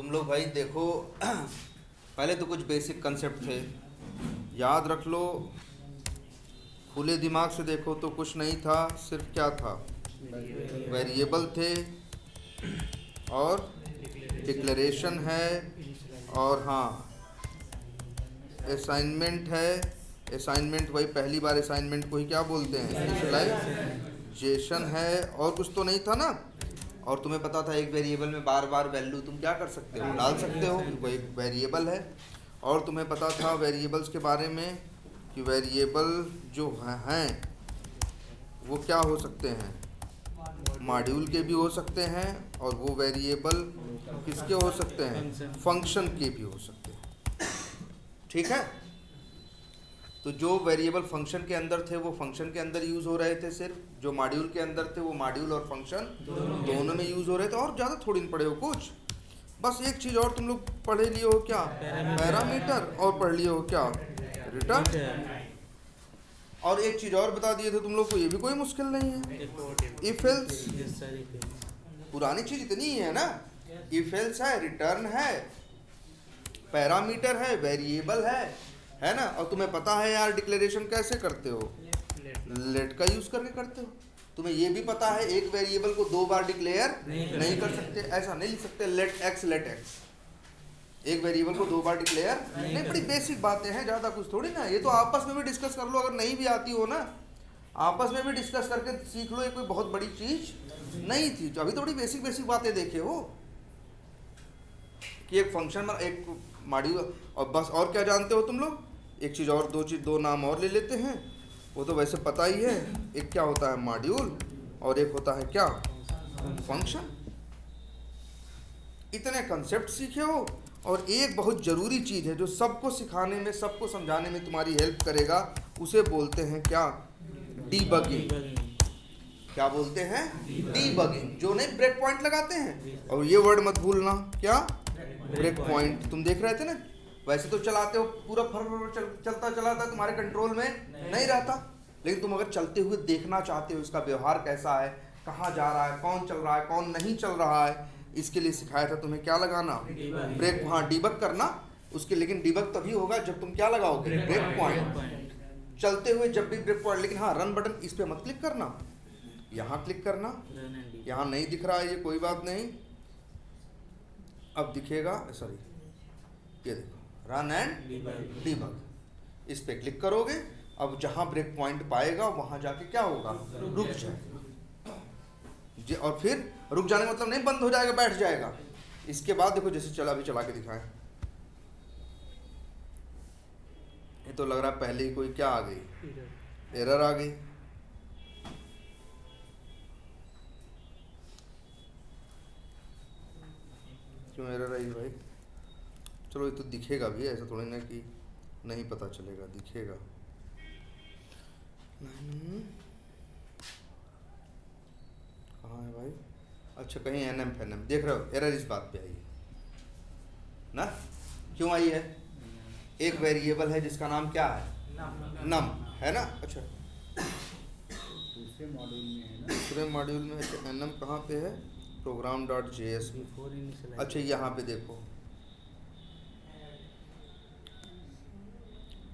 तुम लोग भाई देखो पहले तो कुछ बेसिक कंसेप्ट थे, याद रख लो। खुले दिमाग से देखो तो कुछ नहीं था, सिर्फ क्या था, वेरिएबल थे और डिक्लेरेशन है, और हाँ असाइनमेंट है। असाइनमेंट वही पहली बार असाइनमेंट को ही क्या बोलते हैं, इनिशियलाइजेशन है, और कुछ तो नहीं था ना। और तुम्हें पता था एक वेरिएबल में बार बार वैल्यू तुम क्या कर सकते हो, डाल सकते हो, वो एक वेरिएबल है। और तुम्हें पता था वेरिएबल्स के बारे में कि वेरिएबल जो हैं वो क्या हो सकते हैं, मॉड्यूल के भी हो सकते हैं, और वो वेरिएबल किसके हो सकते हैं, फंक्शन के भी हो सकते हैं। ठीक है, तो जो वेरिएबल फंक्शन के अंदर थे वो फंक्शन के अंदर यूज़ हो रहे थे, सिर्फ जो मॉड्यूल के अंदर थे वो मॉड्यूल और फंक्शन दोनों में यूज़ हो रहे थे। और ज़्यादा थोड़ी न पढ़े हो कुछ, बस एक चीज़ और तुम लोग पढ़े लिए हो, क्या, पैरामीटर, और पढ़ लिए हो क्या, रिटर्न। और एक चीज़ और बता दिए थे तुम लोग को, ये भी कोई मुश्किल नहीं है, इफ एल्स। पुरानी चीज़ इतनी ही है ना, इफ एल्स है, रिटर्न है, पैरामीटर है, वेरिएबल है ना। और तुम्हें पता है यार डिक्लेरेशन कैसे करते हो, लेट का यूज़ करके करते हो। तुम्हें ये भी पता है एक वेरिएबल को दो बार डिक्लेयर नहीं कर सकते, ऐसा नहीं लिख सकते लेट एक्स, एक वेरिएबल को दो बार डिक्लेयर नहीं। बड़ी बेसिक बातें हैं, ज़्यादा कुछ थोड़ी ना। ये तो आपस में भी डिस्कस कर लो, अगर नहीं भी आती हो ना आपस में भी डिस्कस करके सीख लो, ये कोई बहुत बड़ी चीज़ नहीं थी। अभी तो बड़ी बेसिक बेसिक बातें देखे हो कि एक फंक्शन में एक मॉड्यूल, और बस। और क्या जानते हो तुम लोग, एक चीज़ और, दो नाम और ले लेते हैं, वो तो वैसे पता ही है। एक क्या होता है मॉड्यूल, और एक होता है क्या, फंक्शन। इतने कंसेप्ट सीखे हो। और एक बहुत ज़रूरी चीज़ है जो सबको सिखाने में, सबको समझाने में तुम्हारी हेल्प करेगा, उसे बोलते हैं क्या, डीबगिंग। क्या बोलते हैं, डीबगिंग। जो नहीं ब्रेक पॉइंट लगाते हैं, और ये वर्ड मत भूलना, क्या, ब्रेक पॉइंट। तुम देख रहे थे ना, वैसे तो चलाते हो पूरा चलता चलाता तुम्हारे कंट्रोल में नहीं रहता, लेकिन तुम अगर चलते हुए देखना चाहते हो इसका व्यवहार कैसा है, कहाँ जा रहा है, कौन चल रहा है, कौन नहीं चल रहा है, इसके लिए सिखाया था तुम्हें क्या लगाना, ब्रेक। हाँ, डिबग करना उसके, लेकिन डिबग तभी होगा जब तुम क्या लगाओगे, ब्रेक पॉइंट। चलते हुए जब भी ब्रेक पॉइंट। लेकिन हाँ, रन बटन इस पे मत क्लिक करना, यहाँ क्लिक करना। यहाँ नहीं दिख रहा है ये, कोई बात नहीं, अब दिखेगा। सॉरी, ये देखो, रन एंड डिबग, इस पे क्लिक करोगे। अब जहाँ ब्रेक पॉइंट पाएगा वहाँ जाके क्या होगा, रुक जाएगा। और फिर रुक जाने का मतलब नहीं बंद हो जाएगा, बैठ जाएगा। इसके बाद देखो, जैसे चला, अभी चला के दिखाएं, ये तो लग रहा है पहले ही कोई क्या आ गई, एरर आ गई। क्यों एरर आई भाई? चलो, ये तो दिखेगा भी, ऐसा थोड़ी ना कि नहीं पता चलेगा, दिखेगा। कहाँ है भाई? अच्छा, कहीं एनएम फैनएम देख रहे हो, एरर इस बात पे आई है ना। क्यों आई है? एक वेरिएबल है जिसका नाम क्या है, नम है ना। अच्छा, दूसरे मॉड्यूल में अच्छा, एनएम कहाँ पे है, program.js में। अच्छा, यहाँ पे देखो,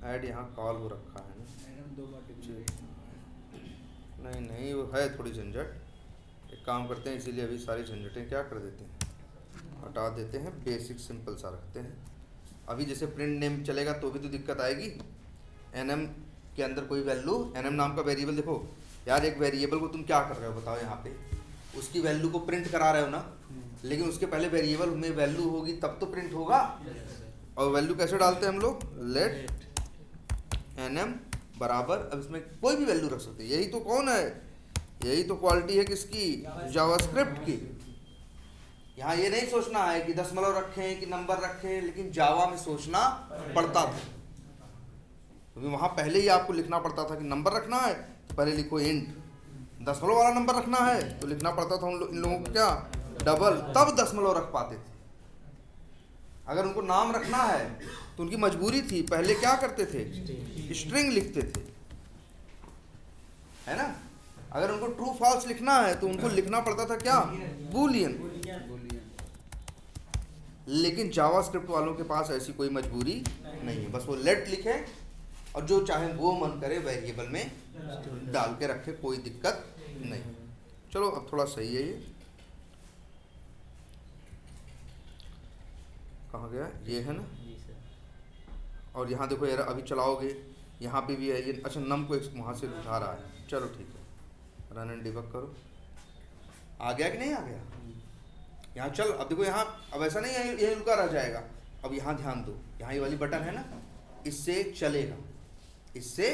ऐड यहाँ कॉल हो रखा है ना। नहीं, वो है थोड़ी झंझट। एक काम करते हैं, इसीलिए अभी सारी झंझटें क्या कर देते हैं, हटा देते हैं, बेसिक सिंपल सा रखते हैं। अभी जैसे प्रिंट नेम चलेगा तो भी तो दिक्कत आएगी। एनएम के अंदर कोई वैल्यू, एनएम नाम का वेरिएबल, देखो यार, एक वेरिएबल को तुम क्या कर रहे हो बताओ, यहाँ पे उसकी वैल्यू को प्रिंट करा रहे हो ना, लेकिन उसके पहले वेरिएबल में वैल्यू होगी तब तो प्रिंट होगा। और वैल्यू कैसे डालते हैं हम लोग, लेट एनएम बराबर, अब इसमें कोई भी वैल्यू रख सकते हैं। यही तो कौन है, यही तो क्वालिटी है किसकी, जावास्क्रिप्ट की। यहाँ ये नहीं सोचना है कि दशमलव रखें कि नंबर रखें, लेकिन जावा में सोचना पड़ता था, क्योंकि वहाँ पहले ही आपको लिखना पड़ता था कि नंबर रखना है तो पहले लिखो इंट, दशमलव वाला नंबर रखना है तो लिखना पड़ता था इन लोगों को क्या, डबल, तब दशमलव रख पाते थे। अगर उनको नाम रखना है तो उनकी मजबूरी थी, पहले क्या करते थे, स्ट्रिंग लिखते थे, है ना। अगर उनको ट्रू फॉल्स लिखना है तो उनको लिखना पड़ता था क्या, बूलियन। लेकिन जावास्क्रिप्ट वालों के पास ऐसी कोई मजबूरी नहीं है, बस वो लेट लिखे और जो चाहे वो मन करे वेरिएबल में डाल के रखे, कोई दिक्कत नहीं। चलो अब थोड़ा सही है ये, कहाँ गया ये, है ना। और यहाँ देखो यार, अभी चलाओगे यहाँ पे भी है ये, अच्छा नम को वहाँ से उठा रहा है, चलो ठीक है, रन एंड डिबग करो। आ गया कि नहीं आ गया? यहाँ चल, अब देखो यहाँ, अब ऐसा नहीं है यही रुका रह जाएगा, अब यहाँ ध्यान दो, यहाँ ये वाली बटन है ना, इससे चलेगा, इससे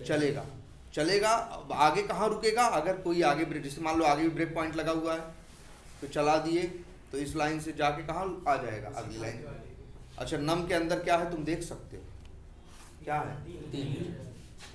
चलेगा, चलेगा। अब आगे कहाँ रुकेगा? अगर कोई आगे ब्रेक, जैसे मान लो आगे भी ब्रेक पॉइंट लगा हुआ है तो चला दिए, तो इस लाइन से जाके कहाँ आ जाएगा? अगली लाइन। अच्छा नम के अंदर क्या है तुम देख सकते हो, क्या है? 3।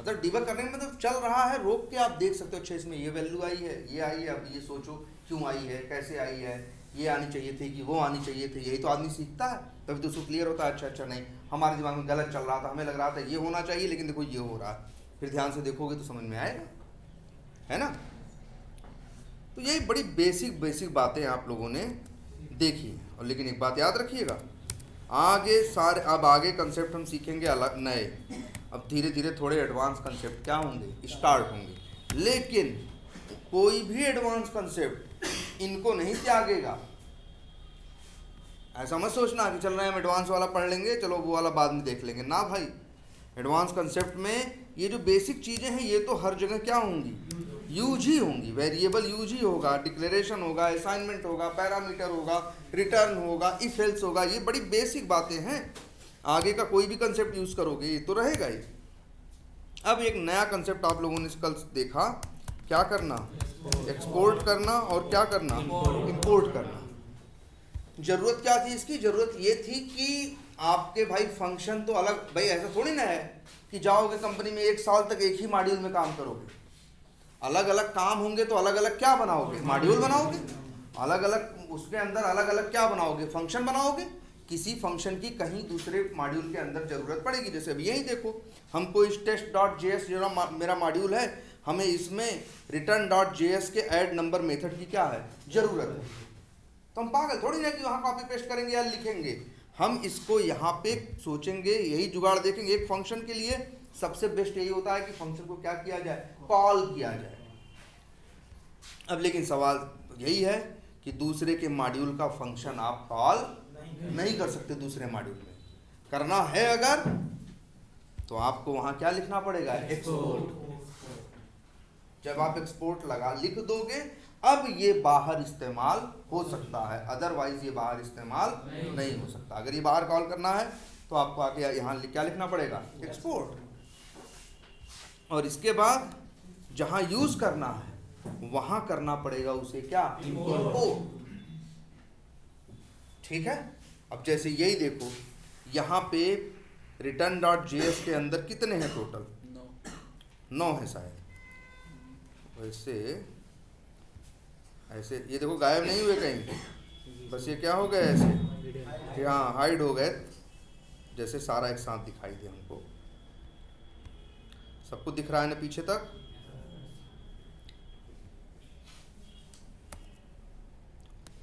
मतलब डिबग करने में मतलब चल रहा है, रोक के आप देख सकते हो, अच्छा इसमें ये वैल्यू आई है, ये आई है, अब ये सोचो क्यों आई है, कैसे आई है, ये आनी चाहिए थी कि वो आनी चाहिए थी। यही तो आदमी सीखता है, तभी तो उसको क्लियर होता है, अच्छा अच्छा नहीं हमारे दिमाग में गलत चल रहा था, हमें लग रहा था ये होना चाहिए लेकिन देखो ये हो रहा है, फिर ध्यान से देखोगे तो समझ में आएगा, है ना। तो यही बड़ी बेसिक बातें आप लोगों ने देखी। और लेकिन एक बात याद रखिएगा, आगे सारे, अब आगे कंसेप्ट हम सीखेंगे अलग नए, अब धीरे धीरे थोड़े एडवांस कंसेप्ट क्या होंगे, स्टार्ट होंगे, लेकिन कोई भी एडवांस कंसेप्ट इनको नहीं त्यागेगा। ऐसा मत सोचना कि चल रहे हैं हम एडवांस वाला पढ़ लेंगे, चलो वो वाला बाद में देख लेंगे, ना भाई। एडवांस कंसेप्ट में ये जो बेसिक चीज़ें हैं ये तो हर जगह क्या होंगी, यूज ही होंगी। वेरिएबल यूज ही होगा, डिक्लेरेशन होगा, असाइनमेंट होगा, पैरामीटर होगा, रिटर्न होगा, इफ एल्स होगा, ये बड़ी बेसिक बातें हैं। आगे का कोई भी कंसेप्ट यूज़ करोगे ये तो रहेगा ही। अब एक नया कंसेप्ट आप लोगों ने कल देखा, क्या करना, एक्सपोर्ट करना, और क्या करना, इंपोर्ट करना। ज़रूरत क्या थी इसकी? ज़रूरत ये थी कि आपके भाई फंक्शन तो अलग, भाई ऐसा थोड़ी ना है कि जाओगे कंपनी में 1 साल तक एक ही मॉड्यूल में काम करोगे, अलग अलग काम होंगे तो अलग अलग क्या बनाओगे, मॉड्यूल बनाओगे, अलग अलग उसके अंदर अलग अलग क्या बनाओगे, फंक्शन बनाओगे। किसी फंक्शन की कहीं दूसरे मॉड्यूल के अंदर ज़रूरत पड़ेगी। जैसे अभी यही देखो, हमको इस test.js जो मेरा मॉड्यूल है, हमें इसमें return.js के ऐड नंबर मेथड की क्या है, ज़रूरत है। तो हम पागल थोड़ी ना कि वहाँ कॉपी पेस्ट करेंगे या लिखेंगे, हम इसको यहाँ पे सोचेंगे, यही जुगाड़ देखेंगे। एक फंक्शन के लिए सबसे बेस्ट यही होता है कि फंक्शन को क्या किया जाए, कॉल किया जाए। अब लेकिन सवाल यही है कि दूसरे के मॉड्यूल का फंक्शन आप कॉल नहीं कर सकते, दूसरे मॉड्यूल में करना है अगर, तो आपको वहाँ क्या लिखना पड़ेगा, एक्सपोर्ट। जब आप एक्सपोर्ट लगा लिख दोगे, अब ये बाहर इस्तेमाल हो सकता है, अदरवाइज ये बाहर इस्तेमाल नहीं हो सकता। अगर ये बाहर कॉल करना है तो आपको आगे यहाँ क्या लिखना पड़ेगा, एक्सपोर्ट। और इसके बाद जहाँ यूज करना है वहाँ करना पड़ेगा उसे क्या, इंपोर्ट। ठीक है। अब जैसे यही देखो, यहाँ पे return.js के अंदर कितने हैं टोटल, 9 है शायद। वैसे ऐसे ये देखो गायब नहीं हुए कहीं, बस ये क्या हो गया ऐसे, हाँ हाइड हो गए, जैसे सारा एक साथ दिखाई दे हमको। सबको दिख रहा है ना पीछे तक?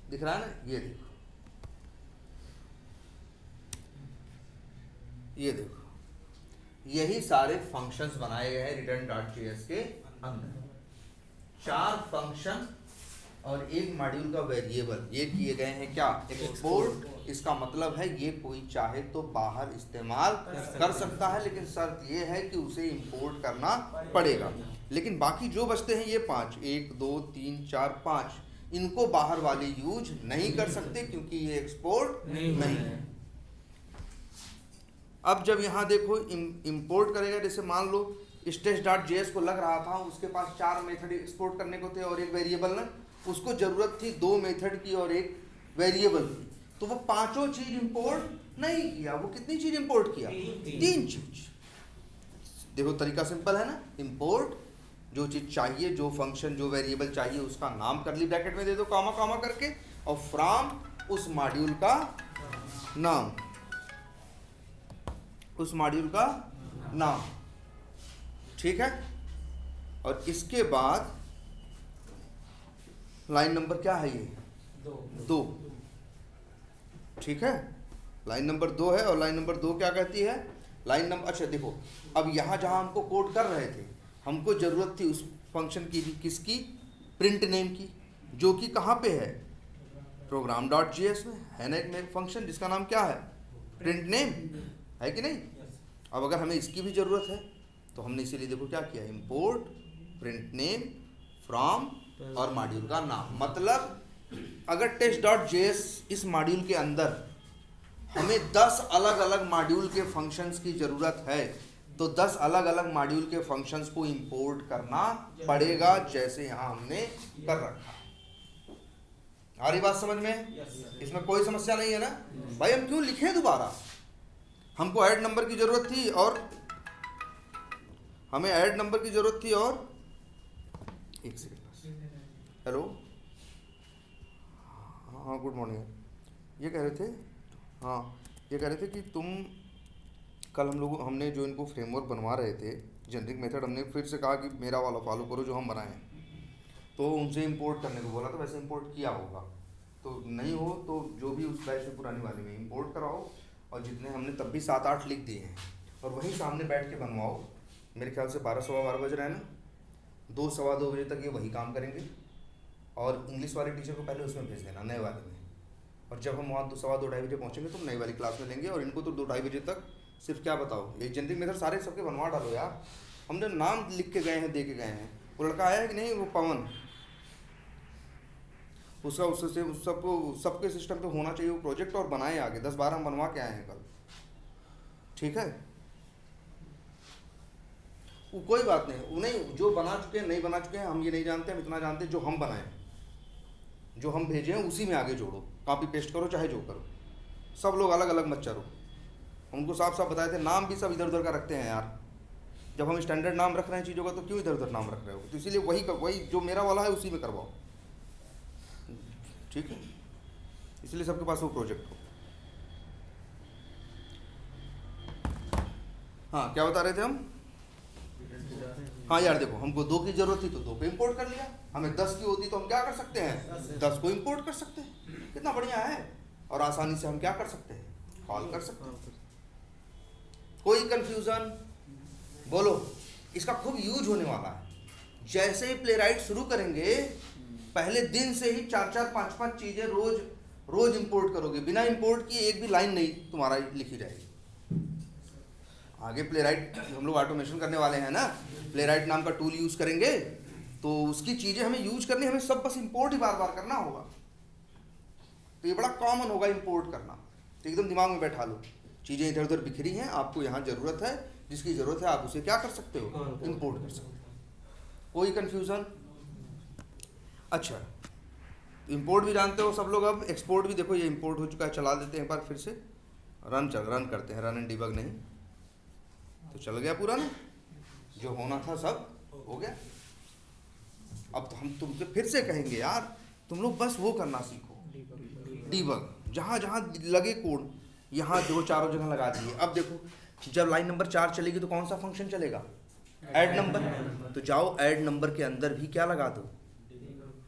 दिख रहा है ना? ये देखो, ये देखो, यही सारे फंक्शंस बनाए गए हैं return.js के अंदर। 4 फंक्शन और एक मॉड्यूल का वेरिएबल, ये किए गए हैं क्या, एक्सपोर्ट। इसका मतलब है ये कोई चाहे तो बाहर इस्तेमाल कर सकता है, लेकिन शर्त ये है कि उसे इंपोर्ट करना पड़ेगा। लेकिन बाकी जो बचते हैं ये 5, 1 2 3 4 5, इनको बाहर वाले यूज नहीं कर सकते क्योंकि ये एक्सपोर्ट नहीं है। अब जब यहाँ देखो इंपोर्ट करेगा, जैसे मान लो test.js को लग रहा था उसके पास 4 मेथड एक्सपोर्ट करने को थे और एक वेरिएबल ना, उसको ज़रूरत थी 2 मेथड की और एक वेरिएबल की, तो वो 5 चीज़ इंपोर्ट नहीं किया। वो कितनी चीज़ इंपोर्ट किया, 3 चीज़। देखो तरीका सिंपल है ना, इंपोर्ट, जो चीज़ चाहिए, जो फंक्शन जो वेरिएबल चाहिए उसका नाम करली ब्रैकेट में दे दो कामा कामा करके, और फ्रॉम उस मॉड्यूल का नाम, उस मॉड्यूल का नाम। ठीक है। और इसके बाद लाइन नंबर क्या है, ये 2। ठीक है, लाइन नंबर 2 है और लाइन नंबर 2 क्या कहती है, लाइन नंबर, अच्छा देखो अब यहाँ जहाँ हमको कोड कर रहे थे हमको ज़रूरत थी उस फंक्शन की भी, किसकी, प्रिंट नेम की, जो कि कहाँ पे है, program.js में है ना एक फंक्शन जिसका नाम क्या है, प्रिंट नेम, है कि नहीं। अब अगर हमें इसकी भी ज़रूरत है तो हमने इसीलिए देखो क्या किया, इंपोर्ट प्रिंट नेम फ्रॉम और मॉड्यूल का नाम। मतलब अगर test.js इस मॉड्यूल के अंदर हमें 10 अलग अलग मॉड्यूल के फंक्शंस की ज़रूरत है तो 10 अलग अलग मॉड्यूल के फंक्शंस को इंपोर्ट करना पड़ेगा, जैसे यहाँ हमने कर रखा। आ रही बात समझ में? इसमें कोई समस्या नहीं है ना भाई। हम क्यों लिखें दोबारा, हमको ऐड नंबर की ज़रूरत थी और हमें ऐड नंबर की ज़रूरत थी और एक सेकंड, हेलो, हाँ गुड मॉर्निंग। ये कह रहे थे, हाँ ये कह रहे थे कि तुम कल हमने जो इनको फ्रेमवर्क बनवा रहे थे जेनरिक मेथड, हमने फिर से कहा कि मेरा वाला फॉलो करो जो हम बनाए, तो उनसे इंपोर्ट करने को बोला, तो वैसे इंपोर्ट किया होगा, तो नहीं हो तो जो भी उस बैच में पुरानी वाली में इंपोर्ट कराओ और जितने हमने तब भी 7-8 लिख दिए हैं और वहीं सामने बैठ के बनवाओ। मेरे ख्याल से 12 सवा 12 बज रहे हैं ना, 2 सवा 2 बजे तक ये वही काम करेंगे और इंग्लिश वाले टीचर को पहले उसमें भेज देना, नए वाले में, और जब हम वहाँ 2 सवा 2 ढाई बजे पहुँचेंगे तो नई वाली क्लास में लेंगे। और इनको तो 2 ढाई बजे तक सिर्फ क्या बताओ, ये जेनरिक मेथड सारे सबके बनवा डालो यार। हमने नाम लिख के गए हैं, दे के गए हैं। वो लड़का आया है कि नहीं, वो पवन, उसका उससे सबको सबके सिस्टम पे होना चाहिए वो प्रोजेक्ट, और बनाए आगे 10-12 हम बनवा के आए हैं कल, ठीक है। वो कोई बात नहीं, उन्हें जो बना चुके हैं नहीं बना चुके हैं हम ये नहीं जानते, हम इतना जानते हैं जो हम बनाए, जो हम भेजे हैं उसी में आगे जोड़ो, कॉपी पेस्ट करो चाहे जो करो, सब लोग अलग अलग मत चलो। उनको साफ साफ बताए थे, नाम भी सब इधर उधर का रखते हैं यार। जब हम स्टैंडर्ड नाम रख रहे हैं चीज़ों का तो क्यों इधर उधर नाम रख रहे हो, तो इसीलिए वही जो मेरा वाला है उसी में करवाओ, ठीक है। इसलिए सबके पास वो प्रोजेक्ट हो। हाँ क्या बता रहे थे हम, हाँ यार देखो हमको 2 की जरूरत थी तो 2 पे इंपोर्ट कर लिया, हमें 10 की होती तो हम क्या कर सकते हैं, 10 को इंपोर्ट कर सकते हैं, कितना बढ़िया है। और आसानी से हम क्या कर सकते हैं, कॉल कर सकते हैं। कोई कंफ्यूजन बोलो, इसका खूब यूज होने वाला है। जैसे ही प्लेराइट शुरू करेंगे पहले दिन से ही 4-4 5-5 चीजें रोज इंपोर्ट करोगे, बिना इंपोर्ट किए एक भी लाइन नहीं तुम्हारा लिखी जाएगी। आगे प्लेराइट हम लोग ऑटोमेशन करने वाले हैं ना, प्लेराइट नाम का टूल यूज करेंगे तो उसकी चीजें हमें यूज करनी, हमें सब बस इंपोर्ट ही बार बार करना होगा। तो ये बड़ा कॉमन होगा इंपोर्ट करना, तो एकदम दिमाग में बैठा लो। चीजें इधर उधर बिखरी हैं, आपको यहाँ जरूरत है, जिसकी जरूरत है आप उसे क्या कर सकते हो, इंपोर्ट कर सकते हो। कोई कंफ्यूजन? अच्छा, इंपोर्ट भी जानते हो सब लोग। अब एक्सपोर्ट भी देखो, ये इंपोर्ट हो चुका है, चला देते हैं एक बार फिर से, रन करते हैं, रन एंड डिबग नहीं तो चल गया पूरा ना, जो होना था सब हो गया। अब तो हम तुमसे फिर से कहेंगे यार तुम लोग बस वो करना सीखो, डिबग, जहाँ जहाँ लगे कोड यहाँ 2-4 जगह लगा दिए। अब देखो जब लाइन नंबर 4 चलेगी तो कौन सा फंक्शन चलेगा, ऐड नंबर, तो जाओ ऐड नंबर के अंदर भी क्या लगा दो,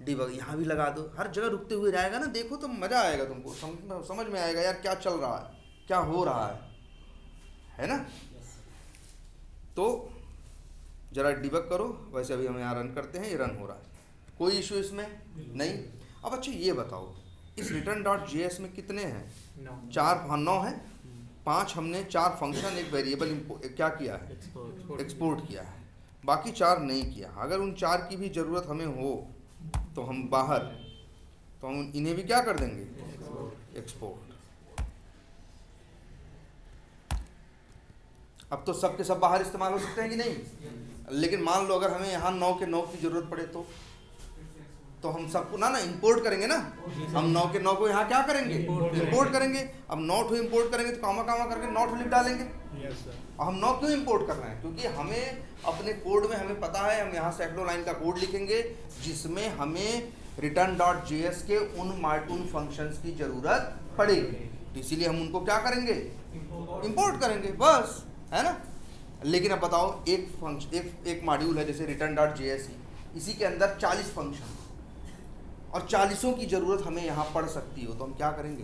डिबग, यहाँ भी लगा दो। हर जगह रुकते हुए जाएगा ना, देखो तो मज़ा आएगा, तुमको समझ में आएगा यार क्या चल रहा है, क्या हो रहा है ना। तो ज़रा डिबग करो। वैसे अभी हम यहाँ रन करते हैं, ये रन हो रहा है, कोई इशू इसमें नहीं। अब अच्छा ये बताओ इस return.js में कितने हैं, 9 है, 5 हमने 4 फंक्शन एक वेरिएबल क्या किया है, एक्सपोर्ट किया है, बाकी 4 नहीं किया। अगर उन 4 की भी ज़रूरत हमें हो तो हम बाहर, तो हम इन्हें भी क्या कर देंगे, एक्सपोर्ट। अब तो सब के सब बाहर इस्तेमाल हो सकते हैं कि नहीं, लेकिन मान लो अगर हमें यहाँ 9 के 9 की ज़रूरत पड़े तो हम सबको ना इंपोर्ट करेंगे ना, हम 9 के 9 को यहाँ क्या करेंगे, इंपोर्ट करेंगे। अब 9 इंपोर्ट करेंगे तो कामा करके 9 लिख डालेंगे। और हम 9 क्यों इंपोर्ट कर रहे हैं, क्योंकि हमें अपने कोड में हमें पता है हम यहाँ सैकड़ों लाइन का कोड लिखेंगे जिसमें हमें return.js के उन फंक्शंस की ज़रूरत पड़ेगी, तो इसीलिए हम उनको क्या करेंगे, इंपोर्ट करेंगे, बस, है ना। लेकिन अब बताओ एक मॉड्यूल है जैसे return.js, इसी के अंदर 40 फंक्शन और 40 की ज़रूरत हमें यहाँ पड़ सकती हो, तो हम क्या करेंगे,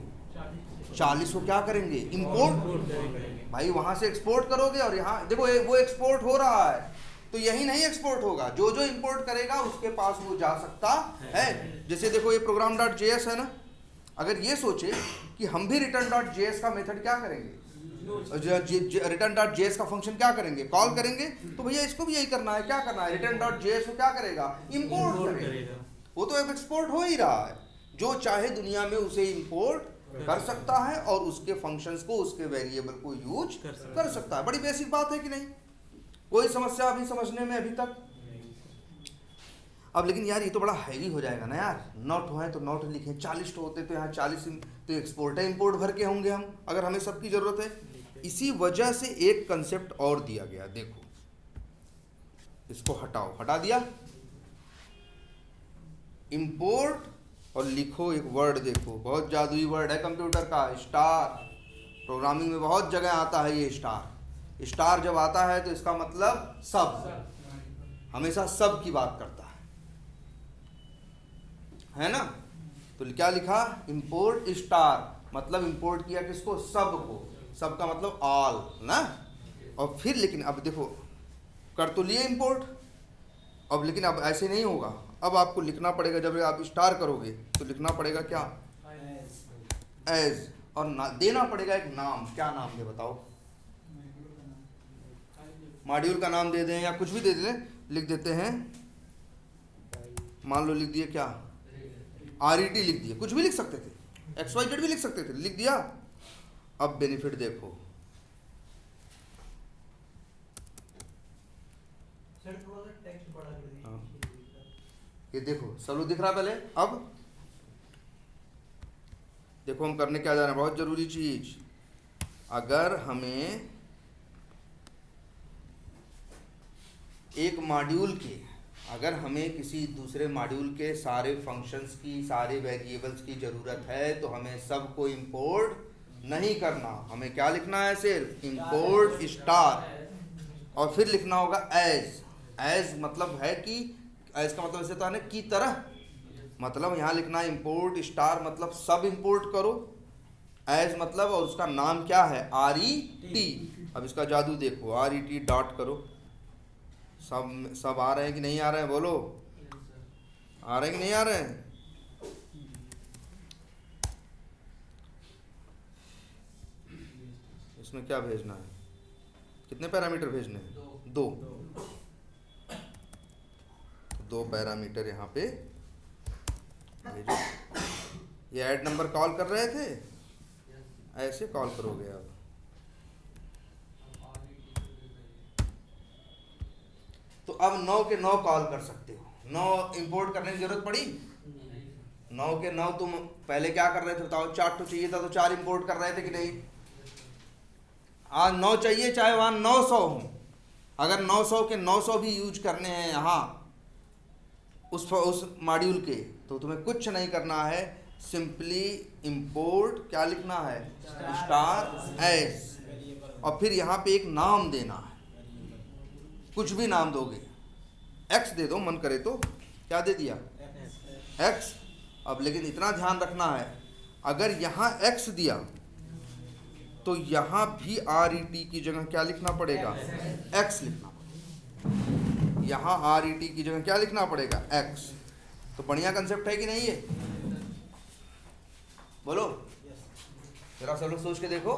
40 को क्या करेंगे, इंपोर्ट। भाई वहां से एक्सपोर्ट करोगे और यहाँ देखो वो एक्सपोर्ट हो रहा है, तो यही नहीं एक्सपोर्ट होगा, जो जो इंपोर्ट करेगा उसके पास वो जा सकता है। जैसे देखो ये प्रोग्राम डॉट जेएस है ना, अगर ये सोचे कि हम भी रिटर्न डॉट जेएस का मेथड क्या करेंगे, रिटर्न डॉट जेएस का फंक्शन क्या करेंगे, कॉल करेंगे, तो भैया इसको भी यही करना है, क्या करना है, रिटर्न डॉट जेएस को क्या करेगा, इंपोर्ट करेगा। वो तो अब एक्सपोर्ट हो ही रहा है, जो चाहे दुनिया में उसे इंपोर्ट कर सकता है और उसके फंक्शंस को, उसके वेरिएबल को यूज कर सकता है। बड़ी बेसिक बात है कि नहीं, कोई समस्या अभी समझने में अभी तक। अब लेकिन यार ये तो बड़ा हैवी हो जाएगा ना यार, नॉट हो तो नॉट लिखे, 40 तो होते तो यहाँ 40 तो एक्सपोर्ट है, इंपोर्ट भर के होंगे हम, अगर हमें सबकी जरूरत है। इसी वजह से एक कंसेप्ट और दिया गया, देखो इसको हटाओ, हटा दिया, इंपोर्ट और लिखो एक वर्ड, देखो बहुत जादुई वर्ड है कंप्यूटर का, स्टार। प्रोग्रामिंग में बहुत जगह आता है ये स्टार। स्टार जब आता है तो इसका मतलब सब, हमेशा सब की बात करता है ना। तो क्या लिखा, इंपोर्ट स्टार, मतलब इंपोर्ट किया किसको, सब को, सब का मतलब ऑल ना। और फिर लेकिन अब देखो कर तो लिए इंपोर्ट, अब लेकिन अब ऐसे नहीं होगा, अब आपको लिखना पड़ेगा, जब आप स्टार करोगे तो लिखना पड़ेगा क्या, एज, और देना पड़ेगा एक नाम। क्या नाम दे बताओ, मॉड्यूल का नाम दे दें या कुछ भी दे दें, लिख देते हैं, मान लो लिख दिए क्या, RET लिख दिए, कुछ भी लिख सकते थे, XYZ भी लिख सकते थे, लिख दिया। अब बेनिफिट देखो, ये देखो सलो दिख रहा पहले। अब देखो हम करने क्या जा रहे हैं, बहुत जरूरी चीज, अगर हमें एक मॉड्यूल के, अगर हमें किसी दूसरे मॉड्यूल के सारे फंक्शंस की, सारे वेरिएबल्स की ज़रूरत है, तो हमें सबको इंपोर्ट नहीं करना, हमें क्या लिखना है, सिर्फ इंपोर्ट स्टार, और फिर लिखना होगा एज। एज मतलब है कि, एज का मतलब ऐसे तो है ना की तरह, मतलब यहाँ लिखना है इंपोर्ट स्टार, मतलब सब इंपोर्ट करो, एज मतलब, और उसका नाम क्या है, RET। अब इसका जादू देखो, RET डॉट करो, सब आ रहे हैं कि नहीं आ रहे हैं, बोलो आ रहे हैं कि नहीं आ रहे हैं। इसमें क्या भेजना है, कितने पैरामीटर भेजने हैं, दो पैरामीटर यहाँ पे भेजो। ये ऐड नंबर कॉल कर रहे थे, ऐसे कॉल करोगे अब, तो अब 9 के 9 कॉल कर सकते हो। 9 इंपोर्ट करने की जरूरत पड़ी, 9 के 9 तुम पहले क्या कर रहे थे बताओ, 4 तो चाहिए था तो 4 इंपोर्ट कर रहे थे कि नहीं। आज 9 चाहिए, चाहे वहाँ 900 हो, अगर 900 के 900 भी यूज करने हैं यहाँ उस मॉड्यूल के, तो तुम्हें कुछ नहीं करना है, सिंपली इंपोर्ट क्या लिखना है, स्टार एज, और फिर यहाँ पे एक नाम देना है, कुछ भी नाम दोगे, एक्स दे दो मन करे तो, क्या दे दिया, एक्स। अब लेकिन इतना ध्यान रखना है, अगर यहाँ एक्स दिया तो यहाँ भी RET की जगह क्या लिखना पड़ेगा, एक्स लिखना पड़ेगा, यहाँ RET की जगह क्या लिखना पड़ेगा, एक्स। तो बढ़िया कंसेप्ट है कि नहीं ये, बोलो जरा सब लोग सोच के देखो।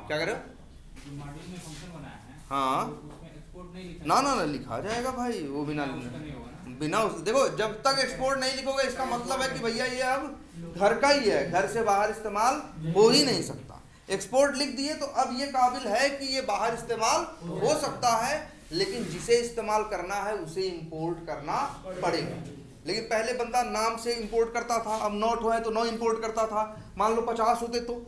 क्या कह रहे हो, हाँ ना लिखा जाएगा भाई, वो बिना देखो, जब तक एक्सपोर्ट नहीं लिखोगे इसका मतलब है कि भैया ये अब घर का ही है, घर से बाहर इस्तेमाल हो ही नहीं सकता। एक्सपोर्ट लिख दिए तो अब ये काबिल है कि ये बाहर इस्तेमाल हो सकता है, लेकिन जिसे इस्तेमाल करना है उसे इंपोर्ट करना पड़ेगा। लेकिन पहले बंदा नाम से इंपोर्ट करता था, अब नॉट हुआ है तो 9 इंपोर्ट करता था। मान लो 50 होते तो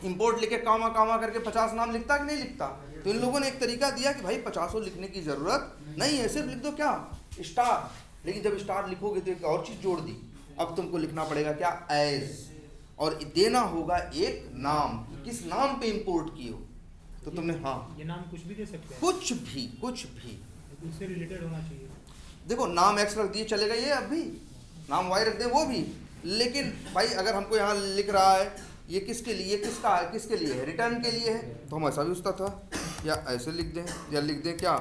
इंपोर्ट लिखे कामा कामा करके 50 नाम लिखता कि नहीं लिखता। तो इन लोगों ने एक तरीका दिया कि भाई 50 लिखने की जरूरत नहीं है, सिर्फ लिख दो क्या, स्टार। लेकिन जब स्टार लिखोगे तो एक और चीज जोड़ दी, अब तुमको लिखना पड़ेगा क्या, एज, और देना होगा एक नाम, किस नाम पे इंपोर्ट किए हो। तो तुमने, हाँ ये नाम कुछ भी दे सकते हैं, कुछ भी उससे रिलेटेड होना चाहिए। देखो नाम एक्स रख दिए चलेगा, ये अब भी नाम वाई रख दे वो भी, लेकिन भाई अगर हमको यहाँ लिख रहा है ये किसके लिए, किसका है, किसके लिए है, रिटर्न के लिए है, तो हम ऐसा भी उसका था, या ऐसे लिख दें, या लिख दें क्या,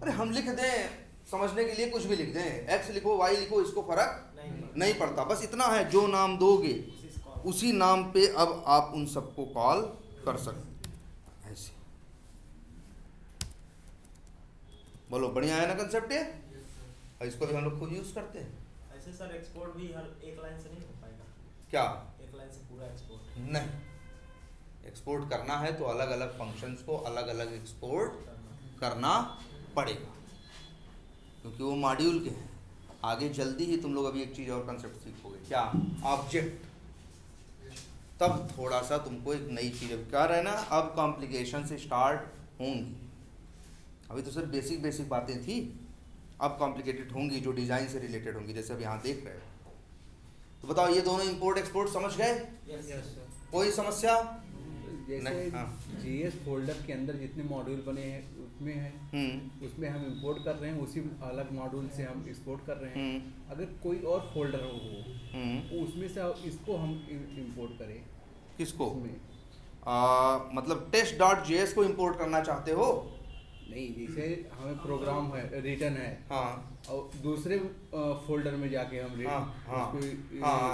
अरे हम लिख दें समझने के लिए कुछ भी लिख दें, एक्स लिखो वाई लिखो, इसको फर्क नहीं पड़ता, बस इतना है जो नाम दोगे उसी नाम पे अब आप उन सबको कॉल कर सकते हैं। ऐसे बोलो, बढ़िया है ना कंसेप्ट ये, और इसको भी हम लोग खुद यूज करते हैं। ऐसे सर एक्सपोर्ट भी हर एक लाइन से नहीं हो पाएगा क्या, एक लाइन से पूरा एक्सपोर्ट नहीं, एक्सपोर्ट करना है तो अलग अलग फंक्शंस को अलग अलग एक्सपोर्ट करना पड़ेगा, क्योंकि वो मॉड्यूल के हैं। आगे जल्दी ही तुम लोग अभी एक चीज़ और कंसेप्ट सीखोगे, क्या, ऑब्जेक्ट, तब थोड़ा सा तुमको एक नई चीज़ क्या रहना, अब कॉम्प्लिकेशन से स्टार्ट होंगी। अभी तो सिर्फ बेसिक बेसिक बातें थी, अब कॉम्प्लिकेटेड होंगी जो डिज़ाइन से रिलेटेड होंगी, जैसे अब यहाँ देख रहे हो। तो बताओ ये दोनों इंपोर्ट एक्सपोर्ट समझ गए, कोई समस्या जैसे जीएस फोल्डर के अंदर जितने मॉड्यूल बने हैं उसमें है, उसमें हम इंपोर्ट कर रहे हैं, उसी अलग मॉड्यूल से हम एक्सपोर्ट कर रहे हैं। अगर कोई और फोल्डर हो वो उसमें से इसको हम इंपोर्ट करें, किसको, मतलब test.js को इंपोर्ट करना चाहते हो? नहीं, जैसे हमें प्रोग्राम है, रिटर्न है, हाँ, और दूसरे फोल्डर में जाके हम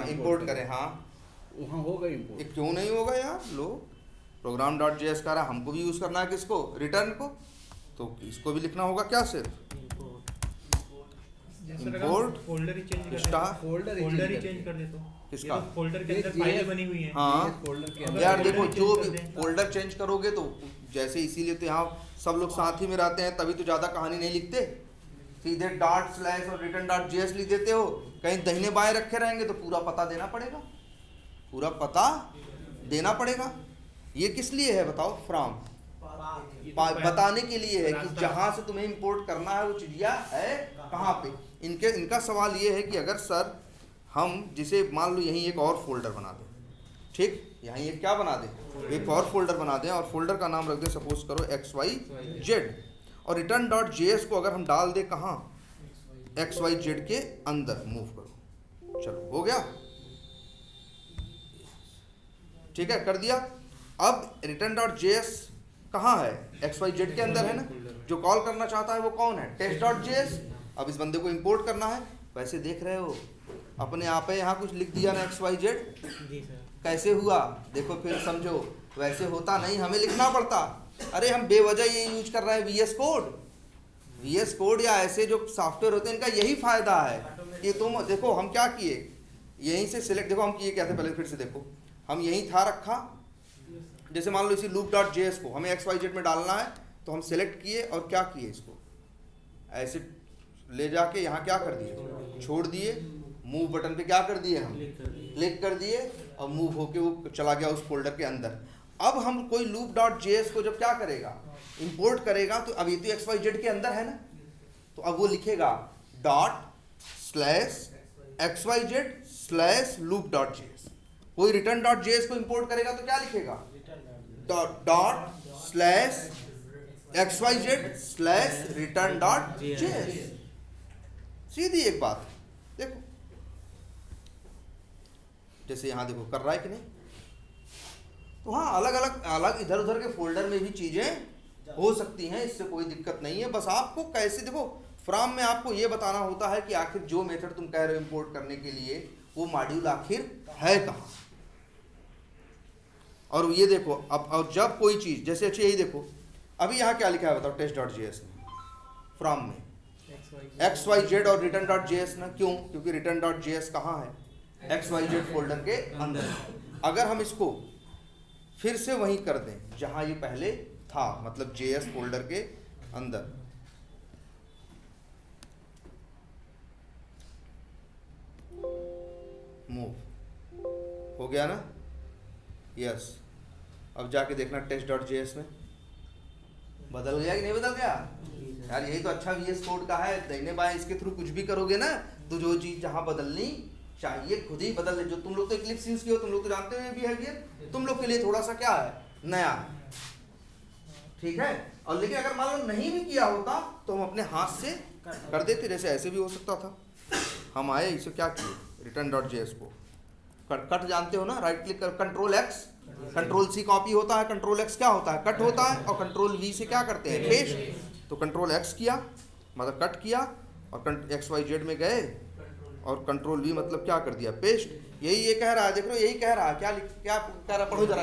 इंपोर्ट करें, हाँ वहाँ होगा इंपोर्ट। क्यों नहीं होगा यार, लो program.js का रहा, हमको भी यूज़ करना है किसको, रिटर्न को, तो इसको भी लिखना होगा क्या, सिर्फ इंपोर्ट फोल्डर ही चेंज फोल्डर ही चेंज कर दे तो किसका, फोल्डर के अंदर फाइलें बनी हुई हैं। हाँ फोल्डर के अंदर यार देखो, जो कर भी दें। फोल्डर चेंज करोगे तो जैसे, इसीलिए तो यहाँ सब लोग साथ ही में रहते हैं, तभी तो ज़्यादा कहानी नहीं लिखते, सीधे डॉट स्लैश और return.js लिख देते हो, कहीं दाहिने बाएं रखे रहेंगे तो पूरा पता देना पड़ेगा, पूरा पता देना पड़ेगा। ये किस लिए है बताओ, फ्रॉम बताने के लिए है कि जहां से तुम्हें इंपोर्ट करना है वो चिड़िया है कहाँ पे। इनका सवाल ये है कि अगर सर हम जिसे मान लो यहीं एक और फोल्डर बना दें, ठीक, यहीं एक क्या बना दें, एक और फोल्डर बना दें, और फोल्डर का नाम रख दें सपोज करो XYZ, और return.js को अगर हम डाल दें कहाँ, XYZ के अंदर मूव करो, चलो हो गया, ठीक है, कर दिया। अब return.js कहाँ है, XYZ के अंदर है ना, जो कॉल करना चाहता है वो कौन है, test.js। अब इस बंदे को इंपोर्ट करना है, वैसे देख रहे हो अपने आप है, यहाँ कुछ लिख दिया ना XYZ, जी सर, कैसे हुआ देखो, फिर समझो, वैसे होता नहीं, हमें लिखना पड़ता। अरे हम बेवजह ये यूज कर रहे हैं VS कोड या ऐसे जो सॉफ्टवेयर होते हैं, इनका यही फायदा है कि तुम देखो हम क्या किए, यहीं से सिलेक्ट, देखो हम किए क्या थे, पहले फिर से देखो, हम यहीं था रखा, जैसे मान लो इसी loop.js को हमें XYZ में डालना है, तो हम सेलेक्ट किए और क्या किए, इसको ऐसे ले जाके यहाँ क्या कर दिए, छोड़ दिए, मूव बटन पे क्या कर दिए, हम क्लिक कर दिए, और मूव होके वो चला गया उस फोल्डर के अंदर। अब हम कोई loop.js को जब क्या करेगा, इंपोर्ट करेगा, तो अब ये तो XYZ के अंदर है ना, तो अब वो लिखेगा ./XYZ/loop.js। कोई return.js को इंपोर्ट करेगा तो क्या लिखेगा, ./XYZ/return.js। सीधी एक बात, देखो जैसे यहाँ देखो कर रहा है कि नहीं, तो हाँ अलग इधर उधर के फोल्डर में भी चीज़ें हो सकती हैं, इससे कोई दिक्कत नहीं है। बस आपको कैसे, देखो फ्रॉम में आपको ये बताना होता है कि आखिर जो मेथड तुम कह रहे हो इंपोर्ट करने के लिए, वो मॉड्यूल आखिर है कहाँ। और ये देखो अब, और जब कोई चीज़ जैसे अच्छी, यही देखो अभी यहाँ क्या लिखा है बताओ, test.js में फ्रॉम में XYZ और return.js ना, क्यों, क्योंकि return.js कहाँ है, XYZ फोल्डर के अंदर। अगर हम इसको फिर से वहीं कर दें जहाँ ये पहले था, मतलब JS फोल्डर के अंदर, मूव हो गया ना, यस। अब जाके देखना test.js में बदल गया कि नहीं बदल गया यार, यही तो अच्छा VS कोड का है, दाहिने बाएं इसके थ्रू कुछ भी करोगे ना, तो जो चीज़ जहाँ बदलनी चाहिए खुद ही बदल ले। जो तुम लोग तो इक्लिप्स यूज किए हो, तुम लोग तो जानते हो ये बिहेवियर, तुम लोग के लिए थोड़ा सा क्या है, नया है, ठीक है। और लेकिन अगर मान लो नहीं भी किया होता तो हम अपने हाथ से कर देते, जैसे ऐसे भी हो सकता था। हम आए इसे क्या किए, रिटर्न डॉट जेएस को कट जानते हो ना, राइट क्लिक कर control X, control C copy होता है, कंट्रोल एक्स क्या होता है, कट होता है, और कंट्रोल वी से क्या करते हैं, पेस्ट। तो कंट्रोल एक्स किया मतलब कट किया, और एक्स वाई जेड में गए, और कंट्रोल वी मतलब क्या कर दिया, पेस्ट। यही ये कह रहा है, देख लो यही कह रहा है, क्या कह रहा, पढ़ो जरा।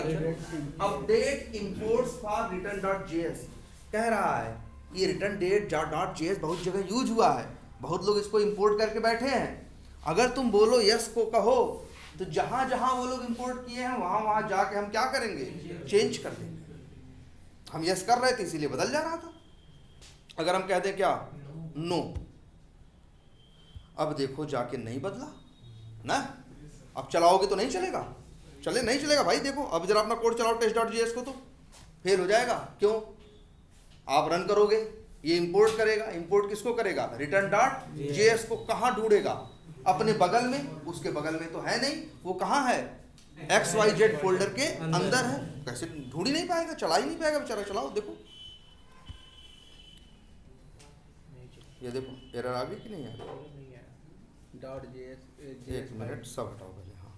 Update imports for return dot JS कह रहा है, ये रिटर्न डेट डॉट जेएस बहुत जगह यूज हुआ है, बहुत लोग इसको इंपोर्ट करके बैठे हैं। अगर तुम बोलो यस को कहो तो जहां जहां वो लोग इंपोर्ट किए हैं वहां वहां जाके हम क्या करेंगे, चेंज कर देंगे। हम यस कर रहे थे इसीलिए बदल जा रहा था। अगर हम कह दें क्या, नो, अब देखो जाके नहीं बदला ना, अब चलाओगे तो नहीं चलेगा, नहीं चलेगा भाई। देखो अब जरा अपना कोड चलाओ टेस्ट डॉट जेएस को, तो फेल हो जाएगा। क्यों, आप रन करोगे ये इंपोर्ट करेगा, इंपोर्ट किसको करेगा, रिटर्न डॉट जेएस को। कहाँ ढूंढेगा, अपने बगल में, उसके बगल में तो है नहीं, वो कहाँ है, एक्स वाई जेड फोल्डर के अंदर है। कैसे ढूंढ ही नहीं पाएगा, चला ही नहीं पाएगा बेचारा। चलाओ देखो, ये देखो एरर आ गई कि नहीं आ रही, डॉट जेएस, एक मिनट सब हटाओ पहले। हाँ